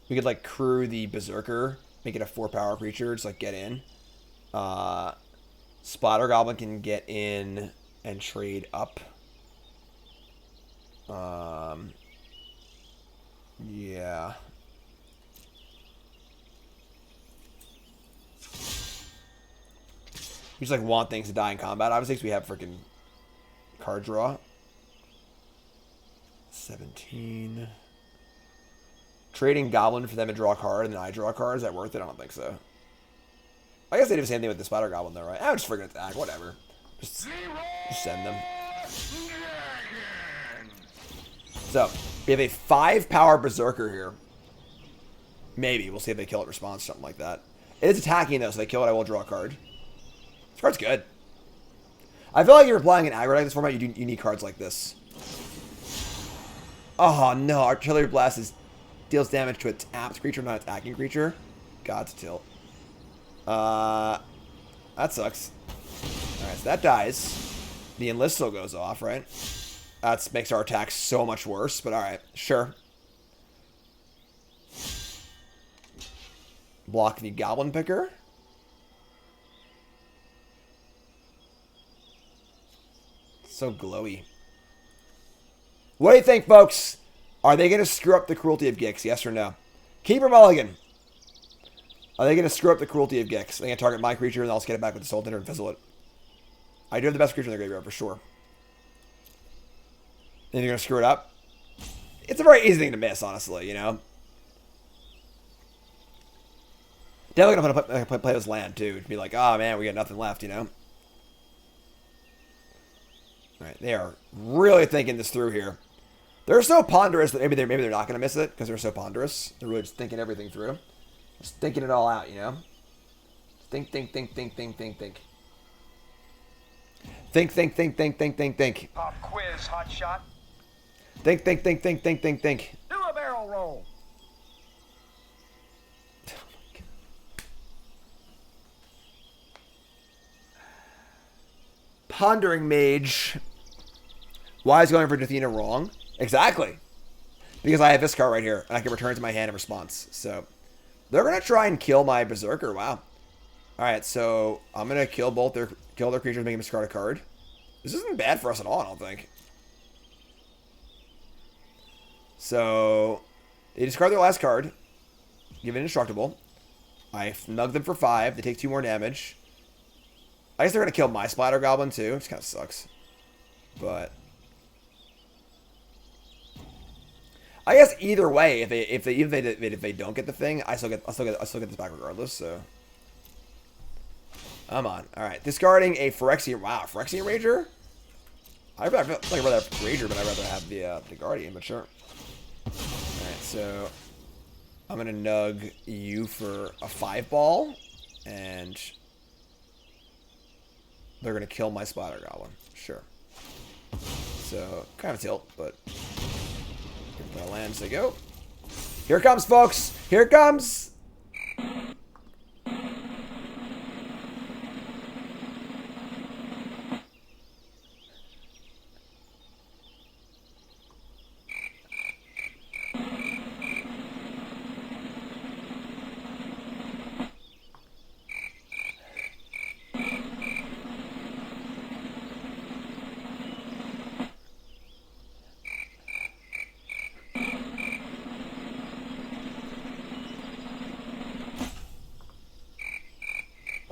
We could, like, crew the Berserker, make it a 4-power creature, just, like, get in. Splatter Goblin can get in and trade up. Yeah. We just, like, want things to die in combat, obviously, because we have freaking card draw. 17. Trading Goblin for them to draw a card and then I draw a card. Is that worth it? I don't think so. I guess they do the same thing with the Splatter Goblin, though, right? I would just freaking attack. Whatever. Just send them. So, we have a 5-power Berserker here. Maybe. We'll see if they kill it in response, something like that. It is attacking, though, so they kill it, I will draw a card. This card's good. I feel like if you're playing an aggro deck this format, you need cards like this. Oh, no. Artillery Blast deals damage to a tapped creature, not attacking creature. God's tilt. That sucks. Alright, so that dies. The Enlist still goes off, right? That makes our attack so much worse, but alright. Sure. Block the Goblin Picker. So glowy. What do you think, folks? Are they going to screw up the Cruelty of Gix? Yes or no? Keeper Mulligan. Are they going to screw up the Cruelty of Gix? Are they going to target my creature and I'll just get it back with the Soul Tender and fizzle it? I do have the best creature in the graveyard, for sure. Think they're going to screw it up? It's a very easy thing to miss, honestly, you know? Definitely going to play this land, too. To be like, oh, man, we got nothing left, you know? Alright, they are really thinking this through here. They're so ponderous that maybe they're not going to miss it because they're so ponderous. They're really just thinking everything through. Just thinking it all out, you know? Think. Think. Pop quiz, hot shot. Think. Do a barrel roll. Oh my God. Pondering Mage. Why is going for Dathena wrong? Exactly. Because I have this card right here, and I can return it to my hand in response. So, they're going to try and kill my Berserker. Wow. Alright, so I'm going to kill their creatures, make them discard a card. This isn't bad for us at all, I don't think. So, they discard their last card. Give it indestructible. I nug them for 5. They take 2 more damage. I guess they're going to kill my Splatter Goblin, too. Which kind of sucks. But I guess either way, if they don't get the thing, I still get this back regardless. So come on, all right, discarding a Phyrexian. Wow, Phyrexian Rager. I feel like I'd rather have Rager, but I'd rather have the Guardian. But sure. All right, so I'm gonna nug you for a 5-ball, and they're gonna kill my Splatter Goblin. Sure. So kind of tilt, but. That lands, they go. Here it comes, folks. Here it comes.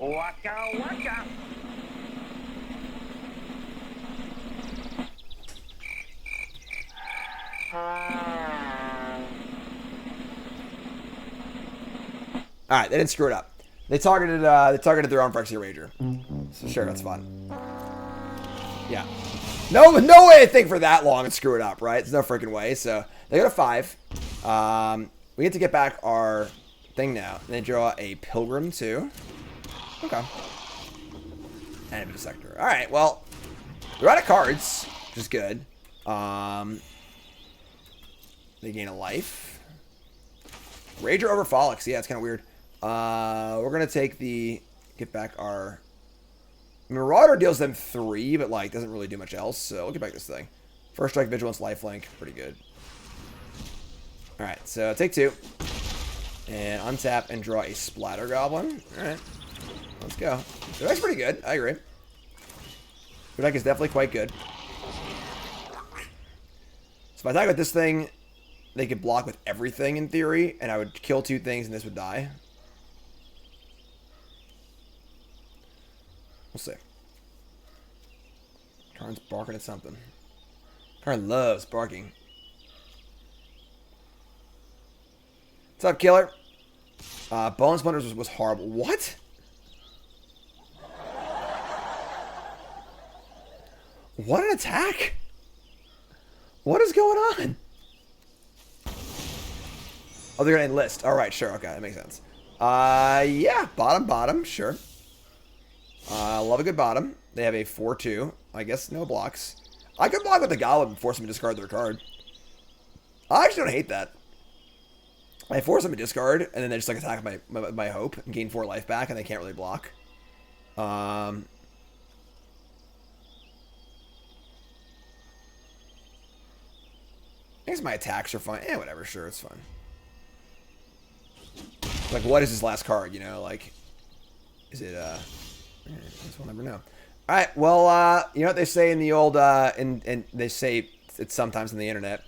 Waka waka. All right, they didn't screw it up. They targeted their own Phyrexian Rager. So sure, that's fine. Yeah. No way I think for that long and screw it up, right? There's no freaking way. So they got a 5. We get to get back our thing now. And they draw a Pilgrim too. Okay. And a Sector. All right. Well, they're out of cards, which is good. They gain a life. Rager over Folix. Yeah, it's kind of weird. We're gonna take the get back our. Marauder deals them 3, but like doesn't really do much else. So we'll get back this thing. First strike, vigilance, lifelink, pretty good. All right, so take 2, and untap and draw a Splatter Goblin. All right, let's go. The deck's pretty good. I agree. The deck is definitely quite good. So if I attack with this thing, they could block with everything in theory, and I would kill 2 things, and this would die. We'll see. Karn's barking at something. Karn loves barking. What's up, killer? Bone Splinters was horrible. What? What an attack! What is going on? Oh, they're gonna enlist. All right, sure. Okay, that makes sense. Yeah, bottom, sure. Love a good bottom. They have a 4/2. I guess no blocks. I could block with the Goblin and force them to discard their card. I actually don't hate that. I force them to discard, and then they just like attack my hope and gain 4 life back, and they can't really block. I guess my attacks are fine. Yeah, whatever. Sure, it's fine. Like, what is his last card? You know, like, is it I guess we'll never know. All right. Well, you know what they say in the old and they say it's sometimes on the internet.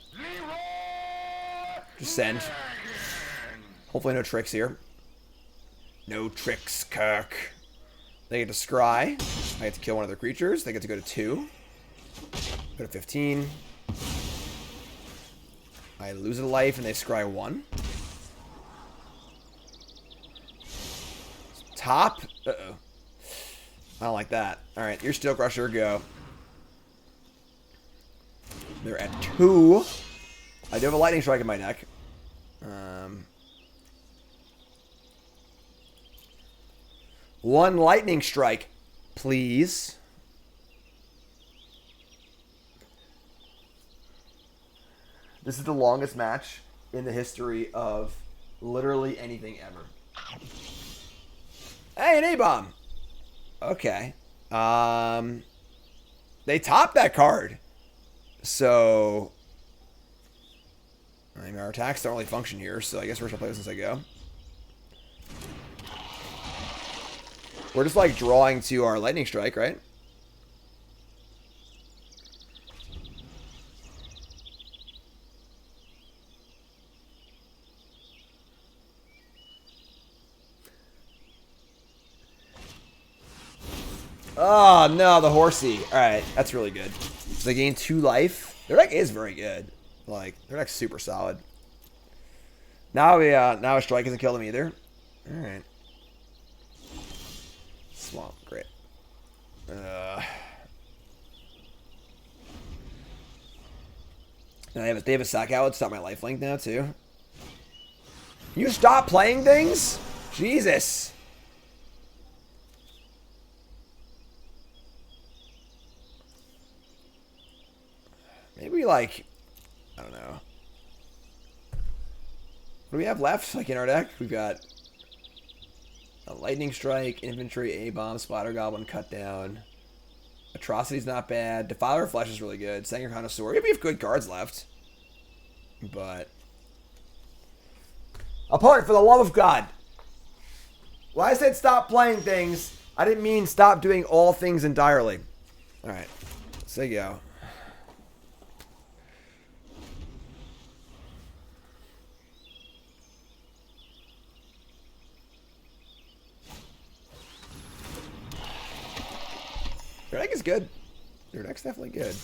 Just send. Hopefully no tricks here. No tricks, Kirk. They get to scry. I get to kill one of their creatures. They get to go to 2. Go to 15. I lose a life and they scry 1. Top. Uh-oh. I don't like that. All right, your Steel Crusher, go. They're at 2. I do have a Lightning Strike in my deck. One Lightning Strike, please. This is the longest match in the history of literally anything ever. Hey, an A-Bomb. Okay. They topped that card. So, I mean, our attacks don't really function here, so I guess we're just gonna play this as I go. We're just like drawing to our Lightning Strike, right? Oh, no, the horsey. All right, that's really good. So they gain 2 life. Their deck is very good. Like, their deck's super solid. Now now a strike doesn't kill them either. All right. Swamp, great. Now they have a sack out. Stop my lifelink now too. You stop playing things? Jesus. Maybe like, I don't know. What do we have left? Like in our deck, we've got a Lightning Strike, Infantry, A-Bomb, Splatter Goblin, Cut Down. Atrocity's not bad. Defiler of Flesh is really good. Sanger Connoisseur. We have good cards left. But opponent, for the love of God. When I said stop playing things, I didn't mean stop doing all things entirely. Alright. So you go. Their deck is good. Their deck's definitely good.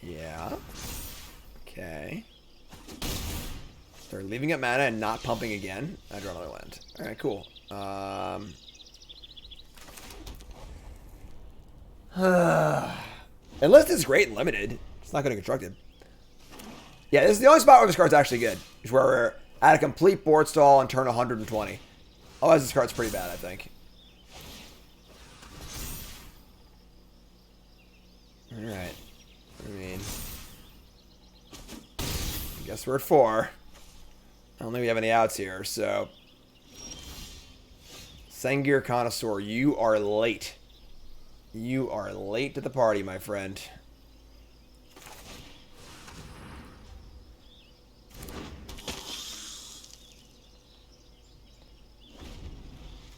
Yeah. Okay. They're We're leaving up mana and not pumping again. I draw another land. Alright, cool. Unless it's great and limited. It's not going to constructed. Yeah, this is the only spot where this card's actually good. Is where we're at a complete board stall and turn 120. Otherwise, this card's pretty bad, I think. Alright. I mean... I guess we're at 4. I don't think we have any outs here, so... Sengir Connoisseur, you are late. You are late to the party, my friend.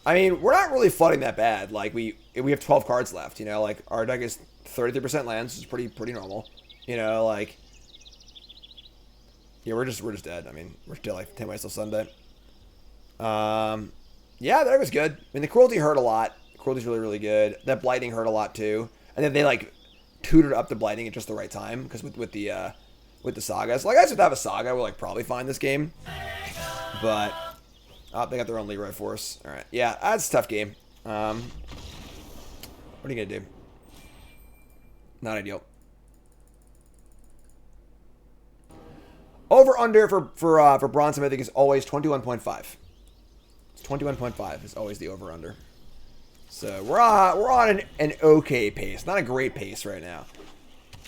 I mean, we're not really flooding that bad. Like, we have 12 cards left, you know? Like, our deck is 33% lands, which is pretty normal. You know, like... Yeah, we're just dead. I mean, we're still like 10 minutes till Sunday. Yeah, that was good. I mean, the cruelty hurt a lot. Cruelty's really good. That blighting hurt a lot too. And then they like tutored up the blighting at just the right time because with the sagas. Like I guess without a saga, we'll like probably find this game. But they got their own Leroy Force. All right, yeah, that's a tough game. What are you gonna do? Not ideal. Over under for bronze and mythic is always 21.5. It's 21.5 is always the over under. So we're on an okay pace, not a great pace right now.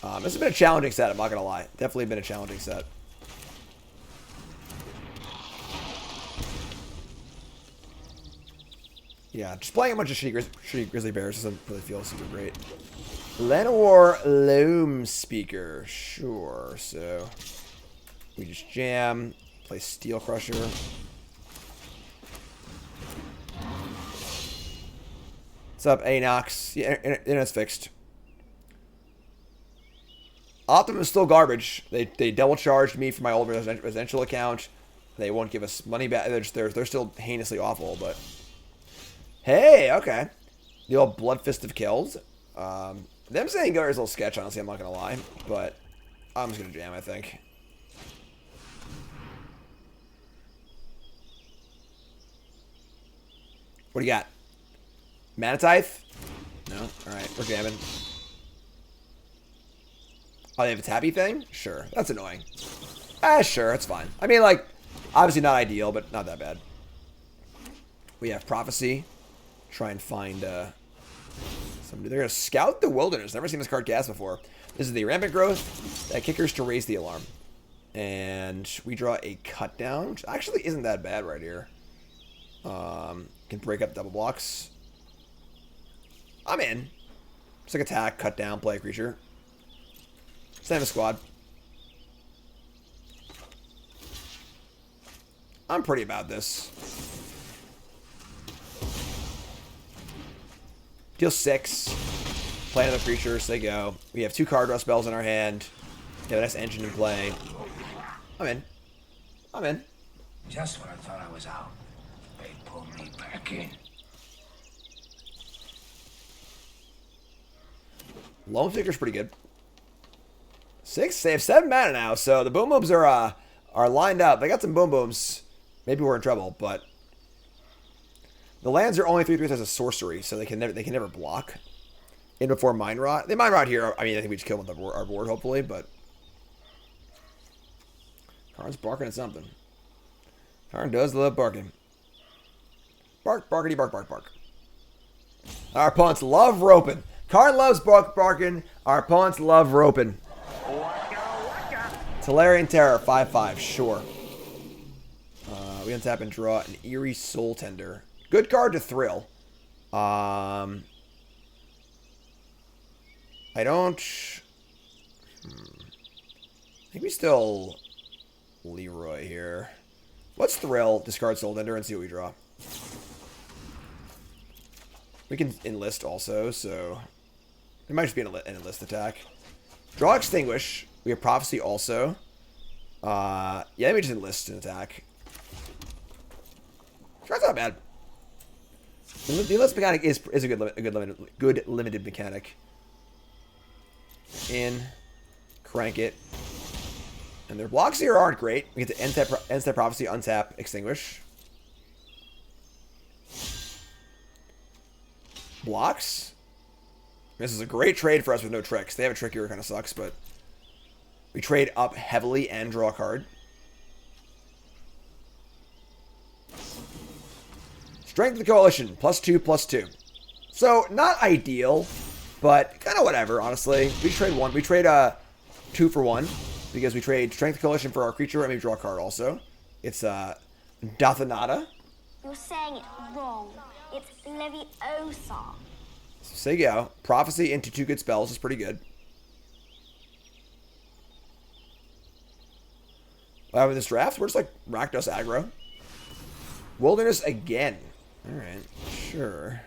This has been a challenging set. I'm not gonna lie, definitely been a challenging set. Yeah, just playing a bunch of shitty grizzly bears doesn't really feel super great. Llanowar Loam Speaker, sure. So we just jam, play Steel Crusher. What's up, Anox? Yeah, internet's fixed. Optimum is still garbage. They double charged me for my old residential account. They won't give us money back. They're still heinously awful, but hey, okay. The old Blood Fist of Kills. Them saying go is a little sketch, honestly. I'm not gonna lie, but I'm just gonna jam. I think. What do you got? Mana Tithe? No? Alright, we're jamming. Oh, they have a tappy thing? Sure. That's annoying. Sure, it's fine. I mean, like, obviously not ideal, but not that bad. We have Prophecy. Try and find, somebody. They're going to Scout the Wilderness. Never seen this card cast before. This is the Rampant Growth. That kickers to raise the alarm. And we draw a Cut Down, which actually isn't that bad right here. Can break up double blocks. I'm in. Just like attack, cut down, play a creature. Same as squad. I'm pretty about this. Deal 6. Play another creature, so they go. We have 2 card draw spells in our hand. We have a nice engine in play. I'm in. I'm in. Just when I thought I was out, they pulled me back in. Lone Flicker's pretty good. 6. They have 7 mana now, so the boom booms are lined up. They got some boom booms. Maybe we're in trouble, but the lands are only 3/3 as a sorcery, so they can never block. In before Mind Rot. They Mind Rot here. I mean, I think we just kill them with our board, hopefully, but Karn's barking at something. Karn does love barking. Bark, barkity, bark, bark, bark. Our opponents love roping. Karn loves barking. Our opponents love roping. Tolarian Terror, 5/5, sure. We untap and draw an Eerie Soul Tender. Good card to thrill. I don't... I think we still Leroy here. Let's thrill, discard Soul Tender, and see what we draw. We can enlist also, so it might just be an enlist attack. Draw Extinguish. We have Prophecy also. Yeah, let me just enlist an attack. That's not bad. The enlist mechanic is a good limited mechanic. In, crank it. And their blocks here aren't great. We get to end step prophecy, untap, extinguish. Blocks. This is a great trade for us with no tricks. They have a trick here, kind of sucks, but we trade up heavily and draw a card. Strength of the Coalition, +2/+2. So, not ideal, but kind of whatever, honestly. We trade one. We trade 2 for 1 because we trade Strength of the Coalition for our creature and we draw a card also. It's Dominaria. You're saying it wrong. It's Leviosa. So there you go. Prophecy into 2 good spells is pretty good. With this draft, we're just like Rakdos aggro. Wilderness again. Alright, sure.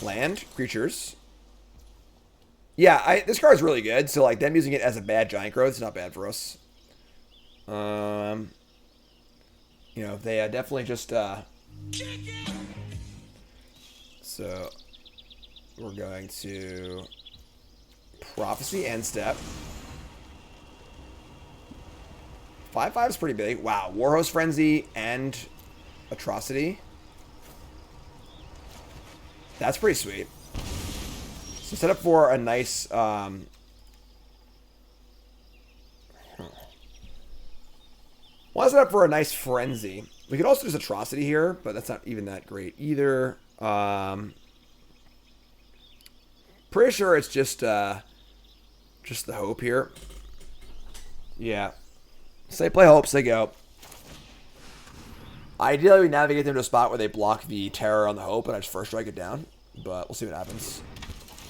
Land, creatures. Yeah, this card's really good, so like them using it as a bad giant growth is not bad for us. You know, they definitely just so we're going to Prophecy end step. 5/5 is pretty big. Wow, Warhost Frenzy and Atrocity. That's pretty sweet. So set up for a nice want to set up for a nice Frenzy. We could also do Atrocity here, but that's not even that great either. Pretty sure it's just the Hope here. Yeah. Say play Hope, say go. Ideally, we navigate them to a spot where they block the Terror on the Hope, and I just first strike it down. But we'll see what happens.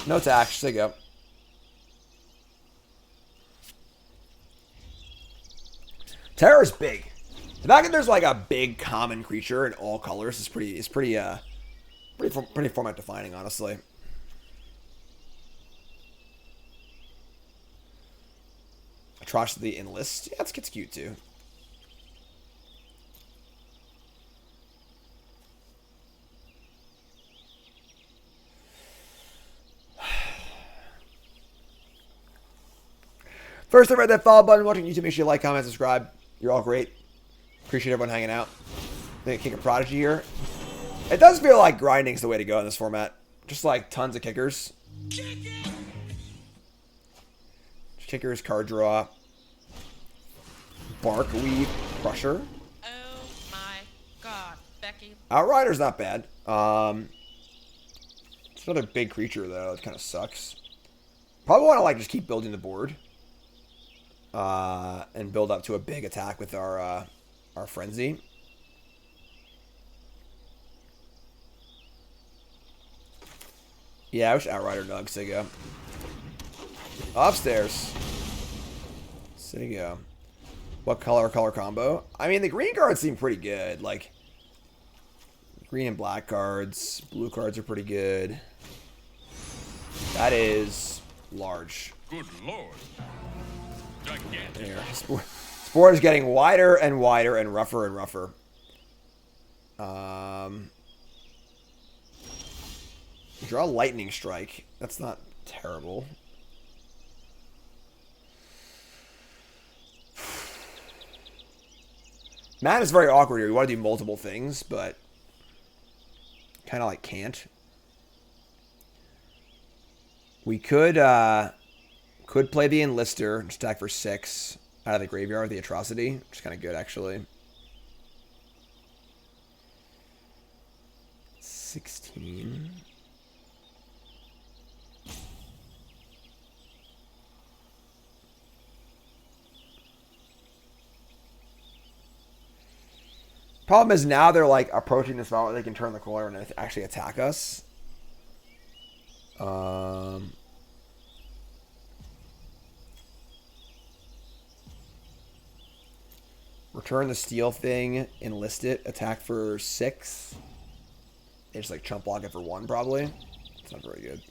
No attack, say go. Terror is big. The fact that there's like a big common creature in all colors is pretty format defining, honestly. Atrocity Enlist. Yeah, it's cute too. First, I read that follow button. Watching YouTube, make sure you like, comment, subscribe. You're all great. Appreciate everyone hanging out. I think Kick a Prodigy here. It does feel like grinding's the way to go in this format. Just like tons of kickers. Kickers, card draw. Bark, Weave, Crusher. Oh my god, Becky. Outrider's not bad. It's another big creature though. It kind of sucks. Probably want to like just keep building the board. And build up to a big attack with our Frenzy. Yeah, I wish Outrider Nugs. There you go. Upstairs. There you go. What color combo? I mean, the green cards seem pretty good. Like, green and black cards. Blue cards are pretty good. That is large. Good lord. Gigantic. There. Sport is getting wider and wider and rougher and rougher. Draw Lightning Strike. That's not terrible. Man is very awkward here. We want to do multiple things, but kind of like can't. We could play the Enlister and stack for 6 out of the graveyard with the Atrocity, which is kind of good actually. 16. Problem is now they're like approaching this spot where they can turn the corner and actually attack us. Return the steel thing, enlist it, attack for 6. And just like chump block it for 1 probably. It's not very good.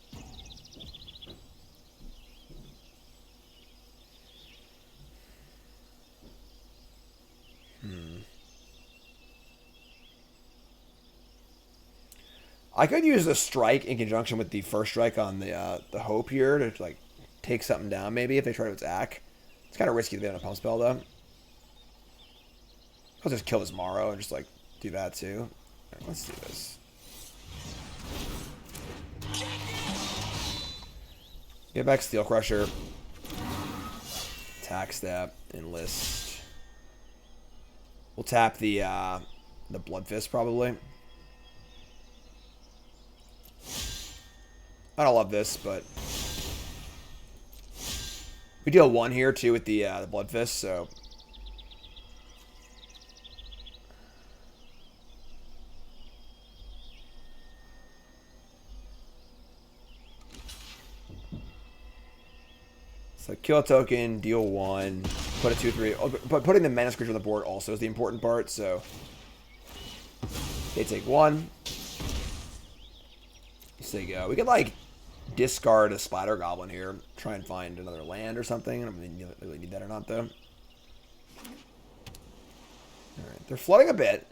I could use the strike in conjunction with the first strike on the hope here to like take something down maybe if they try to attack. It's kind of risky to be on a pump spell though. I'll just kill this Morrow and just like do that too. All right, let's do this. Get back Steel Crusher. Attack Step. Enlist. We'll tap the Blood Fist probably. I don't love this, but we deal 1 here too with the Blood Fist, so kill a token, deal 1, put a 2/3. But putting the Menace creature on the board also is the important part. So they take 1. So you go. We could like discard a Splatter Goblin here, try and find another land or something. I don't really need that or not though. All right, they're flooding a bit.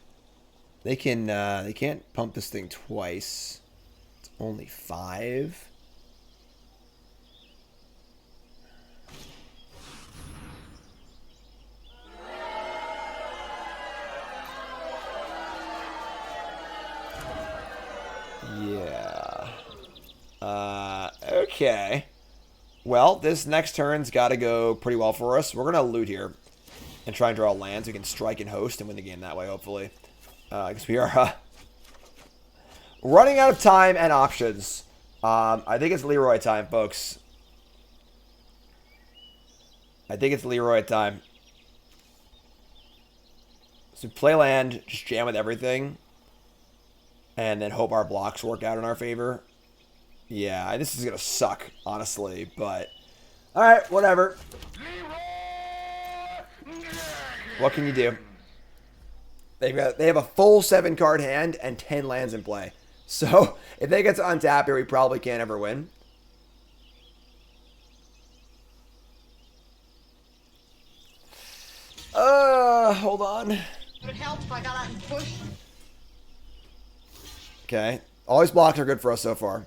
They can't pump this thing twice. It's only 5. Yeah. Okay. Well, this next turn's got to go pretty well for us. We're going to loot here and try and draw lands. We can strike and host and win the game that way, hopefully. Because we are running out of time and options. I think it's Leroy time, folks. I think it's Leroy time. So play land, just jam with everything. And then hope our blocks work out in our favor. Yeah, this is going to suck, honestly. But, alright, whatever. What can you do? They have a full 7-card hand and 10 lands in play. So, if they get to untap here, we probably can't ever win. Hold on. Would it help if I got out and pushed? Okay. All these blocks are good for us so far.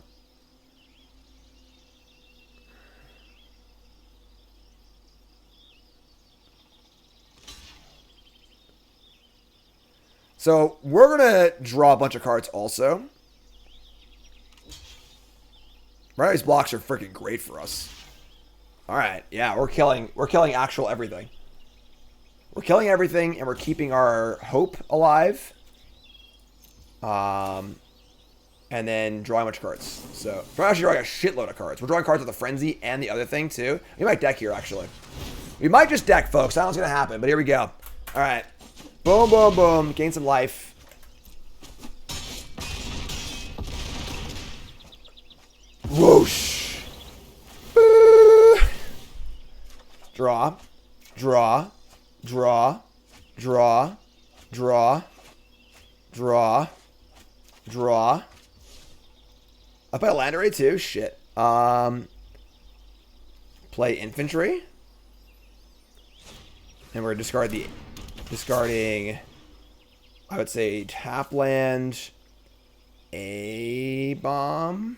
So, we're going to draw a bunch of cards also. Right, these blocks are freaking great for us. Alright, yeah, we're killing actual everything. We're killing everything, and we're keeping our hope alive. And then drawing a bunch of cards. So, we're actually drawing a shitload of cards. We're drawing cards with the Frenzy and the other thing, too. We might deck here, actually. We might just deck, folks. I don't know what's going to happen, but here we go. Alright. Boom, boom, boom. Gain some life. Whoosh. Draw. Draw. Draw. Draw. Draw. Draw. Draw. I play a land array too. Shit. Play infantry. And we're discarding, I would say, tap land, a bomb,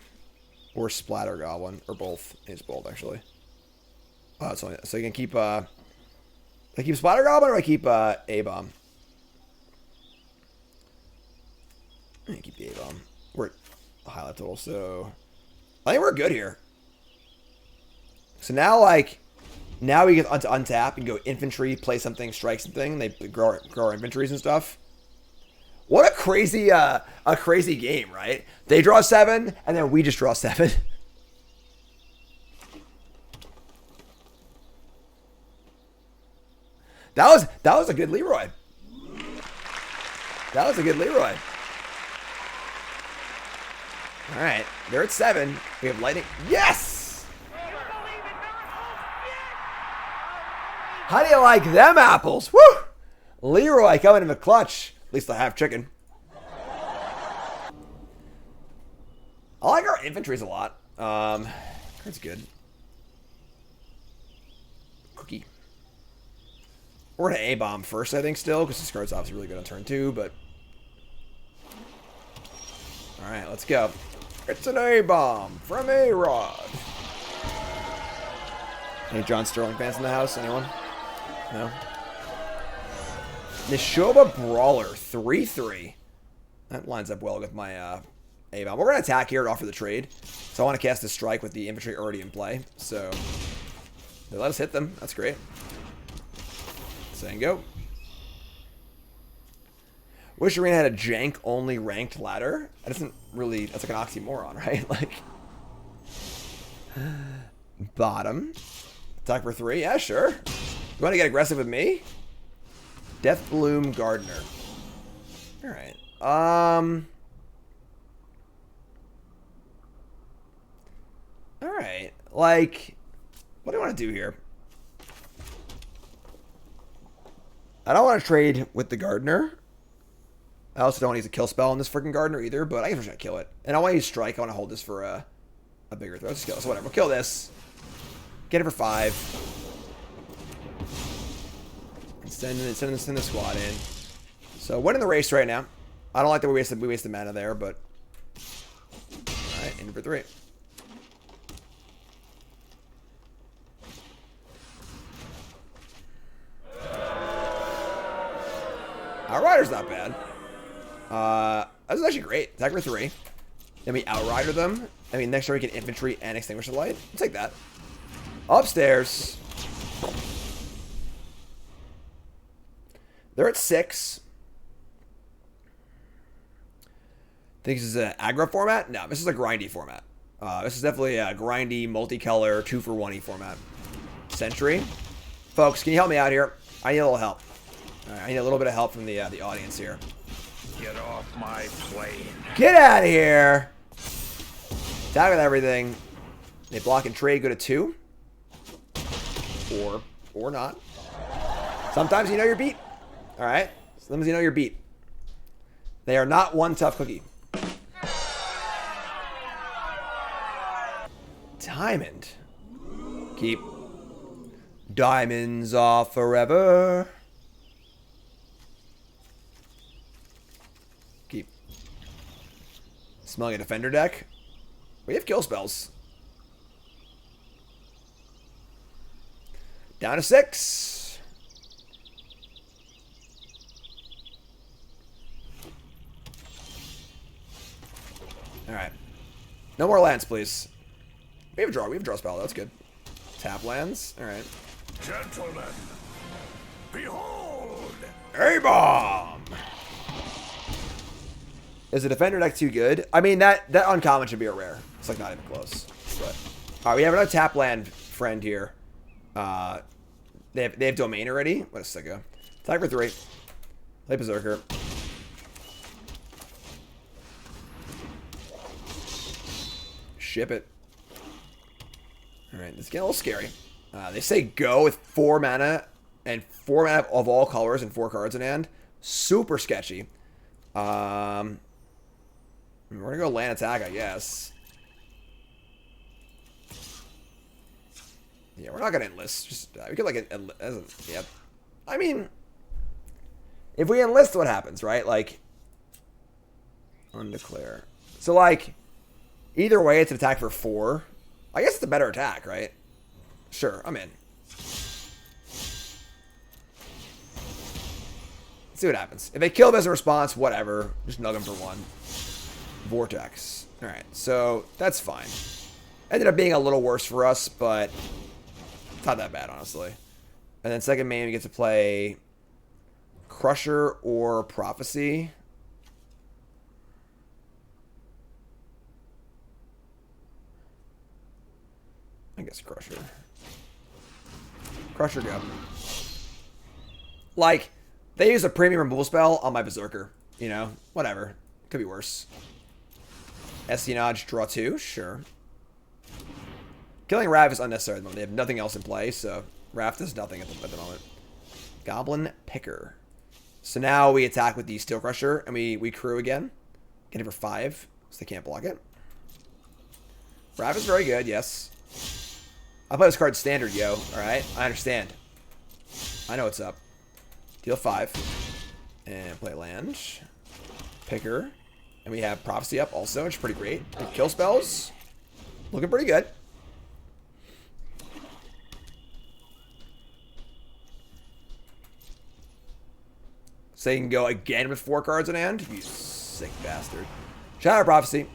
or Splatter Goblin, or both. It's both actually. So you can keep I keep Splatter Goblin or I keep a bomb. I keep the a bomb. We're at a highlight total, so I think we're good here. So now now we get to untap and go infantry, play something, strike something. They grow our inventories and stuff. What a crazy game, right? They draw 7, and then we just draw 7. That was a good Leroy. That was a good Leroy. All right, they're at 7. We have lightning. Yes! How do you like them apples? Woo! Leroy coming in the clutch. At least I have chicken. I like our infantries a lot. That's good. Cookie. We're gonna A-bomb first, I think, still, because this card's obviously really good on turn 2, but Alright, let's go. It's an A-bomb from A-Rod. Any John Sterling fans in the house? Anyone? No? Nishoba Brawler, 3-3. That lines up well with my A-bomb. We're going to attack here to offer the trade. So I want to cast a strike with the infantry already in play. So they let us hit them. That's great. Saying go. Wish Arena had a jank-only ranked ladder. That doesn't really... That's like an oxymoron, right? Like... Bottom. Attack for 3? Yeah, sure. You want to get aggressive with me? Deathbloom Gardener. Alright. Alright. Like... What do I want to do here? I don't want to trade with the Gardener. I also don't want to use a kill spell on this freaking Gardener either, but I guess we're going to kill it. And I want to use Strike. I want to hold this for a bigger throw. Let's just kill this. Whatever. We'll kill this. Get it for 5. And send the squad in. So, winning the race right now. I don't like that we wasted mana there, but... Alright, in for 3. Our Rider's not bad. That's actually great. Attack for 3. Then we Outrider them. I mean, next turn we can Infantry and Extinguish the Light. I'll take that. Upstairs. They're at 6. Think this is an aggro format? No, this is a grindy format. This is definitely a grindy, multicolor, 2-for-1-y format. Sentry. Folks, can you help me out here? I need a little help. Alright, I need a little bit of help from the audience here. Get off my plane. Get out of here! Attack with everything. They block and trade, go to 2. Or not. Sometimes you know your beat. Alright? Sometimes you know your beat. They are not one tough cookie. Diamond. Keep. Diamonds are forever. Keep. Smelling a defender deck. We have kill spells. Down to 6. Alright. No more lands, please. We have a draw. We have a draw spell. That's good. Tap lands. Alright. Gentlemen, behold! A-bomb! Is the defender deck too good? I mean, that uncommon should be a rare. It's like not even close. But alright, we have another tap land friend here. They have domain already. What a sicko. Attack for 3. Play Berserker. Ship it. Alright, this is getting a little scary. They say go with 4 mana and 4 mana of all colors and 4 cards in hand. Super sketchy. We're gonna go land attack, I guess. Yeah, we're not gonna enlist. Just we could like yeah. I mean, if we enlist, what happens, right? Like undeclare. So like, either way, it's an attack for 4. I guess it's a better attack, right? Sure, I'm in. Let's see what happens. If they kill him as a response, whatever. Just nug him for 1. Vortex. Alright, so that's fine. Ended up being a little worse for us, but it's not that bad, honestly. And then second main, we get to play Crusher or Prophecy. I guess Crusher. Crusher, go. Like, they use a premium removal spell on my Berserker. You know, whatever. Could be worse. Espionage, draw 2, sure. Killing Rav is unnecessary at the moment. They have nothing else in play, so Rav does nothing at the moment. Goblin Picker. So now we attack with the Steel Crusher, and we crew again. Get it for 5, so they can't block it. Rav is very good, yes. I'll play this card standard, yo. Alright, I understand. I know what's up. Deal 5. And play land. Picker. And we have Prophecy up also, which is pretty great. And kill spells. Looking pretty good. So you can go again with 4 cards in hand. You sick bastard. Shadow Prophecy.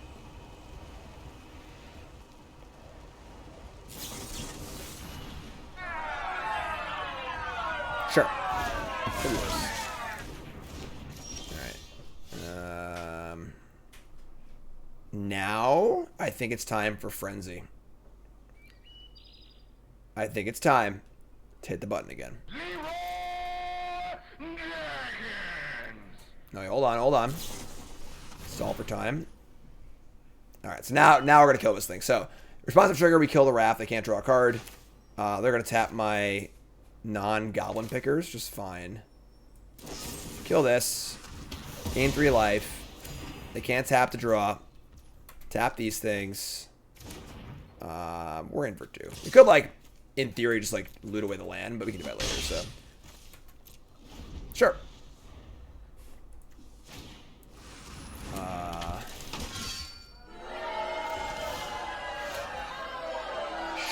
Sure. Could be worse. Alright. Now, I think it's time for Frenzy. I think it's time to hit the button again. No, hold on. Stall for time. Alright, so now we're going to kill this thing. So, responsive trigger, we kill the Wrath. They can't draw a card. They're going to tap my non-goblin pickers, just fine. Kill this. Gain 3 life. They can't tap to draw. Tap these things. We're in for 2. We could, like, in theory, just, like, loot away the land, but we can do that later, so. Sure.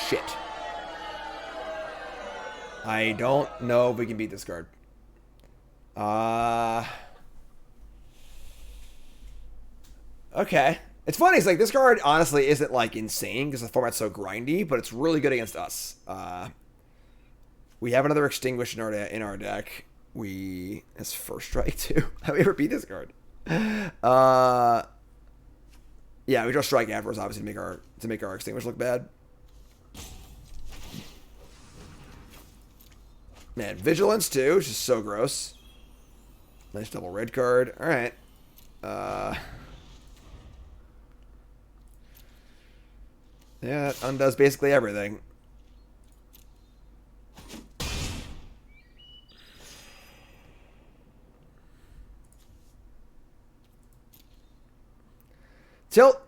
Shit. I don't know if we can beat this card. Okay. It's funny, it's like this card honestly isn't like insane because the format's so grindy, but it's really good against us. We have another Extinguish in our deck. It's first strike too. Have we ever beat this card? Yeah, we draw strike afterwards, obviously to make our Extinguish look bad. Man, Vigilance too, which is so gross. Nice double red card. All right. Yeah, that undoes basically everything. Tilt.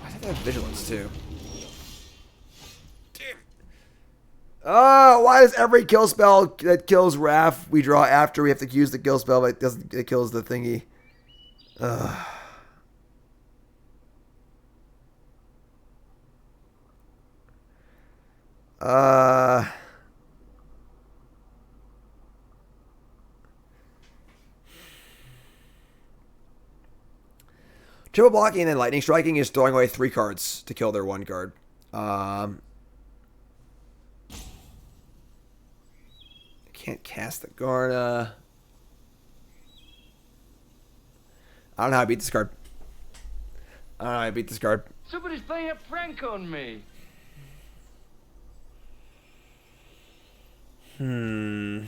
I think I have Vigilance too. Oh, why does every kill spell that kills Wrath we draw after we have to use the kill spell, but it kills the thingy? Triple blocking and then lightning striking is throwing away 3 cards to kill their 1 card. Can't cast the Garna. I don't know how I beat this card. Somebody's playing a prank on me. Be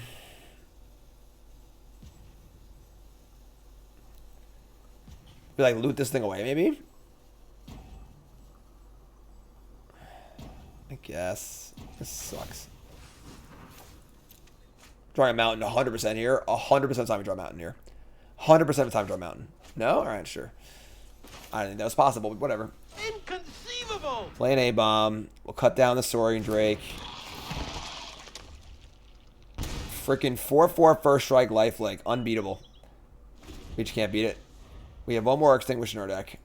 like, loot this thing away, maybe? I guess. This sucks. Drawing a mountain 100% here. 100% of the time we draw a mountain here. 100% of the time we draw a mountain. No? Alright, sure. I didn't think that was possible, but whatever. Inconceivable! Play an A-bomb. We'll cut down the Saurian Drake. Freaking 4/4 first strike lifelink. Unbeatable. We just can't beat it. We have 1 more Extinguish in our deck.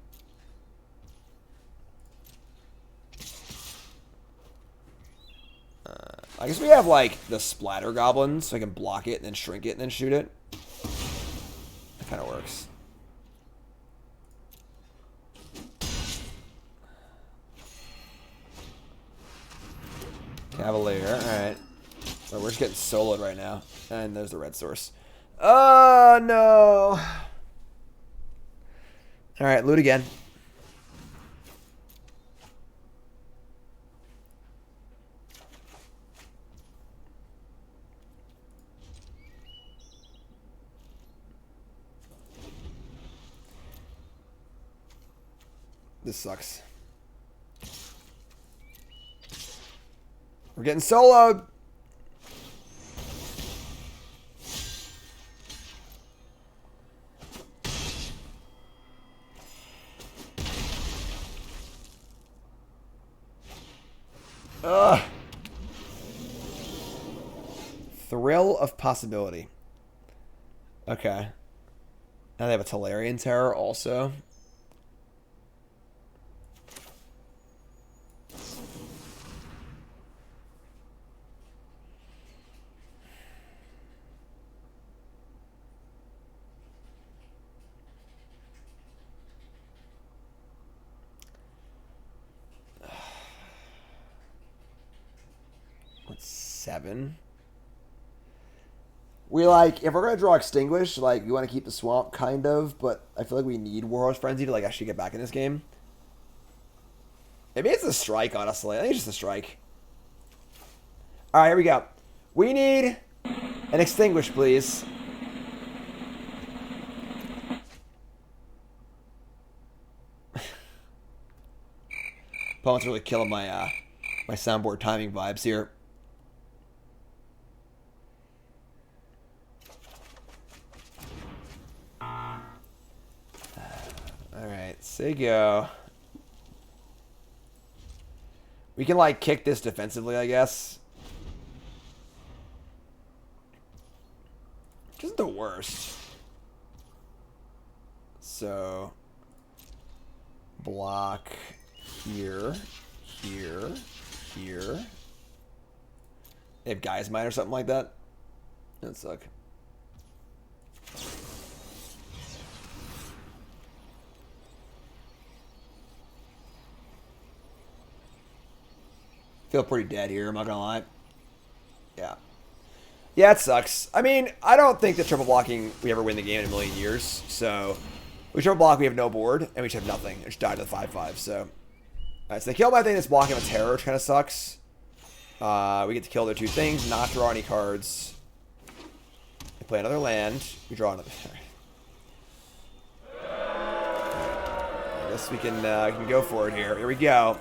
I guess we have, like, the Splatter Goblins, so I can block it and then shrink it and then shoot it. That kind of works. Cavalier, alright. Well, we're just getting soloed right now. And there's the red source. Oh, no. Alright, loot again. This sucks. We're getting soloed. Ugh. Thrill of possibility. Okay. Now they have a Talarian Terror also. What's 7? We like, if we're gonna draw Extinguish, like we want to keep the Swamp kind of, but I feel like we need Warhorse Frenzy to like actually get back in this game. Maybe it's a Strike, honestly. I think it's just a Strike. All right, here we go. We need an Extinguish, please. Opponent's really killing my my soundboard timing vibes here. Alright, say go. We can, like, kick this defensively, I guess. Which isn't the worst. So, block here, here, here. They have Guy's Mine or something like that. That'd suck. Feel pretty dead here, I'm not gonna lie. Yeah. Yeah, it sucks. I mean, I don't think that triple blocking we ever win the game in a million years. So, we triple block, we have no board, and we just have nothing. It just died to the 5/5, so. Alright, so they kill my thing that's blocking with Terror, which kind of sucks. We get to kill their 2 things, not draw any cards. We play another land. We draw another. I guess we can go for it here. Here we go.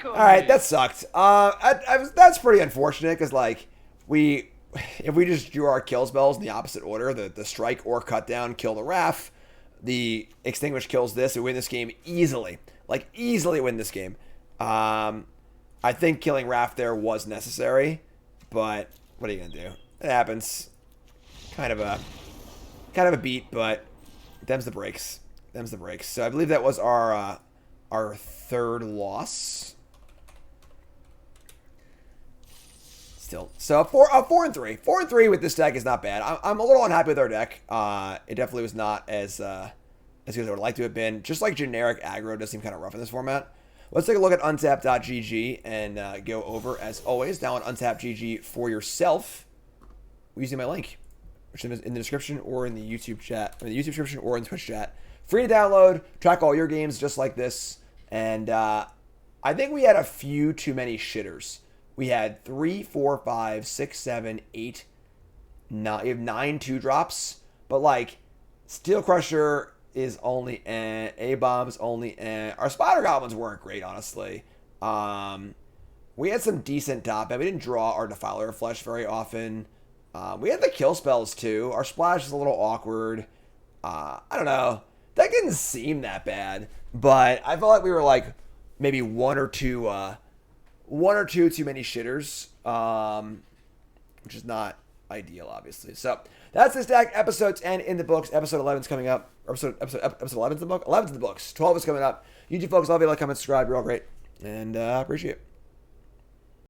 All right, that sucked. That's pretty unfortunate because like if we just drew our kill spells in the opposite order, the strike or cut down kill the Wrath, the extinguish kills this, we win this game easily, like easily win this game. I think killing Wrath there was necessary, but what are you gonna do? It happens. Kind of a beat, but them's the breaks. Them's the breaks. So I believe that was our 3rd loss. Still, so 4-3. 4-3 with this deck is not bad. I'm a little unhappy with our deck. It definitely was not as good as I would like to have been. Just like generic aggro does seem kind of rough in this format. Let's take a look at untap.gg and go over, as always, down on untap.gg for yourself using my link, which is in the description or in the YouTube chat, in the YouTube description or in the Twitch chat. Free to download, track all your games just like this. And I think we had a few too many shitters. We had 3, 4, 5, 6, 7, 8, 9. We have 9 2-drops, but like Steel Crusher is only A-Bomb's only Our Spider Goblins weren't great, honestly. We had some decent top end. We didn't draw our Defiler of Flesh very often. We had the kill spells too. Our Splash is a little awkward. I don't know. That didn't seem that bad, but I felt like we were like maybe one or two too many shitters, which is not ideal, obviously. So that's this deck. Episode 10 in the books. Episode 11's coming up. Episode 11's in the book. 11's in the books. 12 is coming up. YouTube folks, love you, like, comment, subscribe. You're all great, and appreciate it.